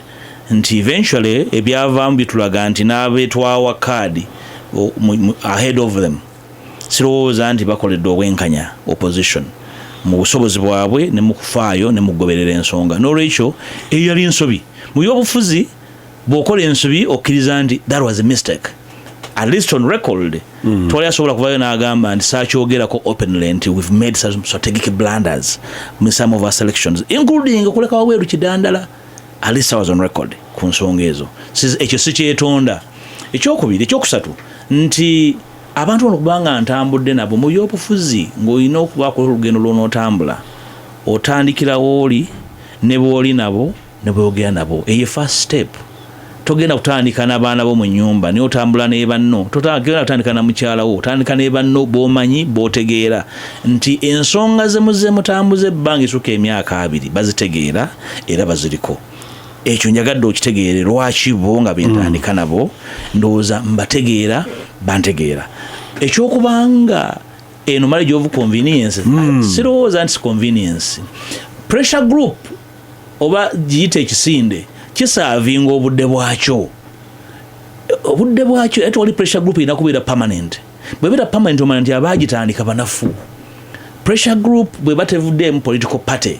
nti eventually ebyavaamu bitulaga nti n'abeetwawa kaadi ahead of them sirowooza nti bakoledde obwenkanya opposition mu busobozi bwabwe ne mu kufaayo ne mu kugoberera ensonga n'olwekyo eyo yali ensobi mu byobufuzi bw'okola ensobi okkiriza nti that was a mistake at least on record twali asobola kuvayo n'agamba nti saakyogerako openly nti we've made some strategic blunders in some of our selections including okuleka wabweru kidandala at least I was on record ku nsonga ezo ekyo si kyetonda. Ekyokubiri ekyokusatu nti abantu bano kubanga ntambudde nabo mu byobufuzi ng'olina okubaako olugendo lw'onootambula otandikira wooli ne bw'oli nabo ne bw'ogera nabo eyo first step. Togenda kutandika n'abaana bo mu nnyumba naye otambula ne banno togenda kutandika na mukyala wo otandika ne banno b'omanyi b'otegeera nti ensonga ze muze mutambuza ebbanga esukka emyaka 2 bazitegeera era baziriko. Ekyo njagadde okitegeere lwaki bo nga bentandika nabo ndowooza mbategeera bantegeera. Ekyokubanga eno marriage of convenience sirowooza nti convenience pressure group oba giyite ekisinde kisaavinga obudde bwakyo ate oli pressure group erina kubeera permanent. Bwe beera permanent omanya nti abaagitandika banafu. Pressure group bwe batevuddemu political party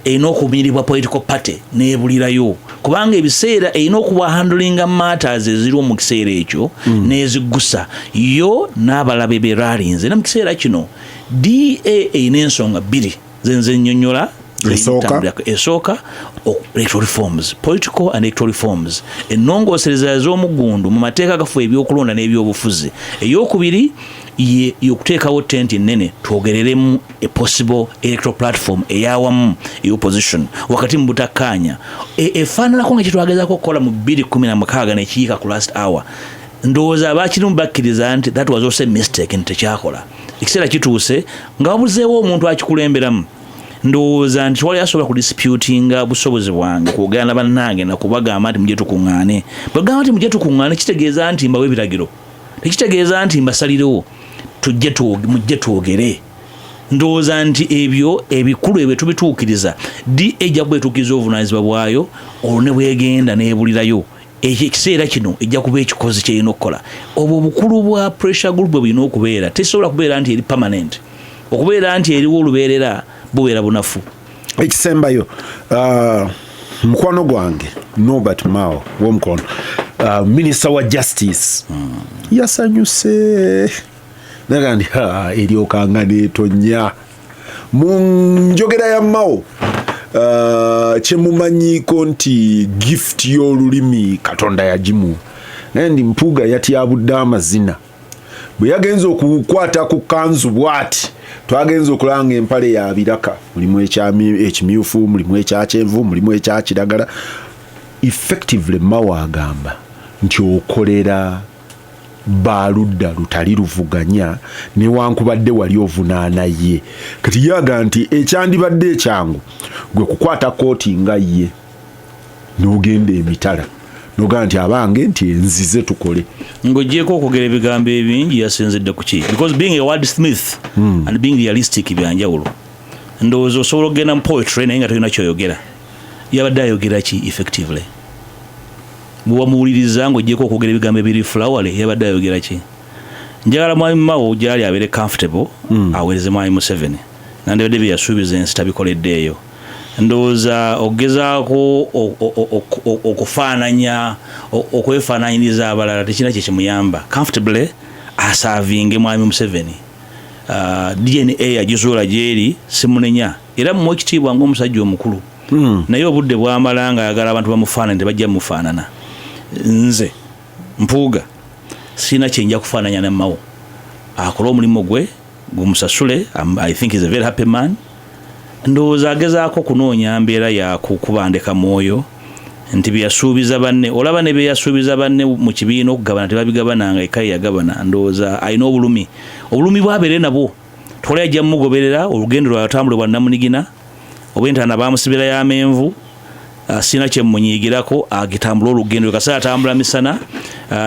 erina okumiriribwa political party n'ebulirayo kubanga ebiseera erina okuba handling matters eziriwo mu kiseera ekyo n'eziggusa yo n'abalabe be rallies. Era mu kiseera kino DA erina ensonga 2 zenze nnyonnyola esooka electoral reforms, political and electoral reforms, ennongoosereza ez'omugundu mu mateeka gafu ebyokulonda n'ebyobufuzi. Eyokubiri y'okuteekawo tent nnene twogereremu a possible electoral platform eyawamu opposition wakati mu butakkaanya efaananako nga kyetwagezaako okukola mu 2016 nekiyiika ku last hour. Ndowooza abaakirimu bakkiriza nti that was also a mistake nti tekyakola. Ekiseera kituuse nga wabuzeewo omuntu akikulemberamu ndowooza nti wali asobola kudisputinga busobozi bwange kwogera na bannange nakubagamba nti mujje tukuŋŋaane. Bwegamba nti mujje tukuŋŋaane kitegeeza nti mbawe ebiragiro tekitegeeza nti mbasalirewo mujje twogere. Ndowooza nti ebyo ebikulu ebyo tubituukiriza DA ejja kuba etuukiriza obuvunaanyizibwa bwayo olwo ne bwegenda n'ebulirayo ekiseera kino ejja kuba ekikozi kyerina okukola. Obwo obukulu bwa pressure group bwe bulina okubeera tesobola kubeera nti eri permanent okubeera nti eriwo olubeerera bubeera bunafu. Ekisembayo mukwano gwange Norbert Mao w'omukono Minister wa Justice yasanyuse naga ndi eryokanga neetonya mu njogera ya Mao kyemumanyiko nti gift y'olulimi Katonda yagimu naye ndi Mpuuga yatyabudde amazina bwe yagenza okukwata ku kanzu bwati twagenza okulanga empale ya biraka mulimu ekimyufu mulimu ekyakyenvu mulimu ekyakiragala effectively Mao agamba nti okolera baludda lutali luvuganya newankubadde wali ovunaana ye kati yaga nti ekyandibadde ekyangu gwe kukwata kooti nga ye n'ogenda emitala noga nti abange nti enzize tukole ng'ogyeko okwogera ebigambo ebingi yasinzidde ku ki because being a wordsmith and being realistic byanjawulo. Ndowooza osobola okugenda mu poetry naye nga tolina kyoyogera. Yabadde ayogera ki effectively? Bwe wamuwuliriza ng'ogyeko okwogera ebigambo ebiri flowery yabadde ayogera ki? Njagala Mwami Mao gyali abeere comfortable aweereze Mwami Museveni nandibadde bye yasuubiza ensi tabikoleddeeyo. Ndowooza ogezaako okufaananya okwefaananyiriza abalala tekina kye kimuyamba comfortably asaavinge Mwami Museveni. DNA yagizuula gyeri simunenya era mu ekitiibwa ng'omusajja omukulu naye obudde bwamala nga ayagala abantu bamufaanane tebajja mufaanana. Nze Mpuuga sina kyenja kufaananya ne Mao akola omulimu gwe gumusasule. I think is a very happy man. Ndowooza agezaako kunoonya mbeera ya kubandeka mwoyo nti byasuubiza banne, olaba ne byasuubiza banne mu kibiina okugabana tebabigabananga eka yagabana. Ndowooza alina obulumi bwabeere nabwo. Twali ajja mugoberera olugendo lwatambule bwa namunigina obwentana bamusibira y'amenvu. Sina kye mmunyiigirako agitambula olugendo kaseera atambula misana.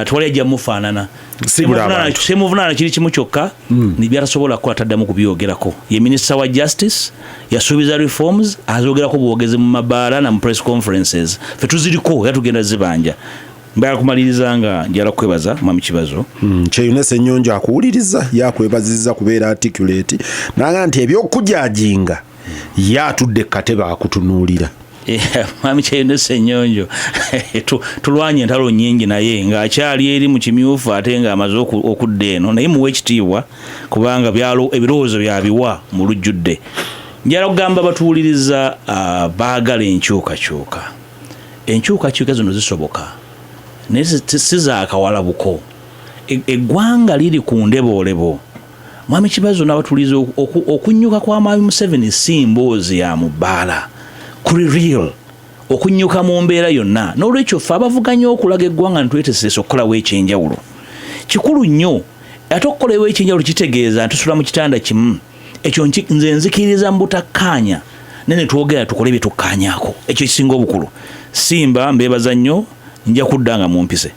Twali ajja mufaanana semuvunaana kiri kimu kyokka nibyatasobola kukola taddamu kubyogerako. Ye minisita wa justice yasuubiza reforms azogerako bwogezi mu mabaala na mu press conferences. Fe tuziriko yatugenda zibanja. Mbala kumaliriza nga njala kwebaza Mwami Kibazo. Kyeyunese Ennyonjo akuwuliriza yakwebazizza kubeera articulate naga nti ebyokujajinga yatudde katebe akutunuulira. Mwami Kyeyunese Ennyonjo tulwanye entalo nnyingi naye ng'akyali eri mu kimyufu ate ng'amaze okudda eno naye muwe ekitiibwa kubanga ebirowoozo byabiwa mu lujjudde. Njala kugamba batuwuliriza baagala enkyukakyuka. Enkyukakyuka zino zisoboka naye si zaakawala buko. Eggwanga liri ku ndeboolebo. Mwami Kibazo n'abatuwuliriza okunnyuka kwa Mwami Museveni si mboozi ya mu bbaala. Kuri real okunnyuka mu mbeera yonna. N'olwekyo ffe abavuganya okulaga eggwanga ntwetesesa okukolawo ekyenjawulo kikulu nnyo. Ate okukolawo ekyenjawulo kitegeeza ntusula mu kitanda kimu. Ekyo nze nzikiriza mu butakkaanya ne twogera tukole bye tukkaanyaako. Ekyo kisinga obukulu. Simba mbeebaza nnyo, nja kudda nga mumpise.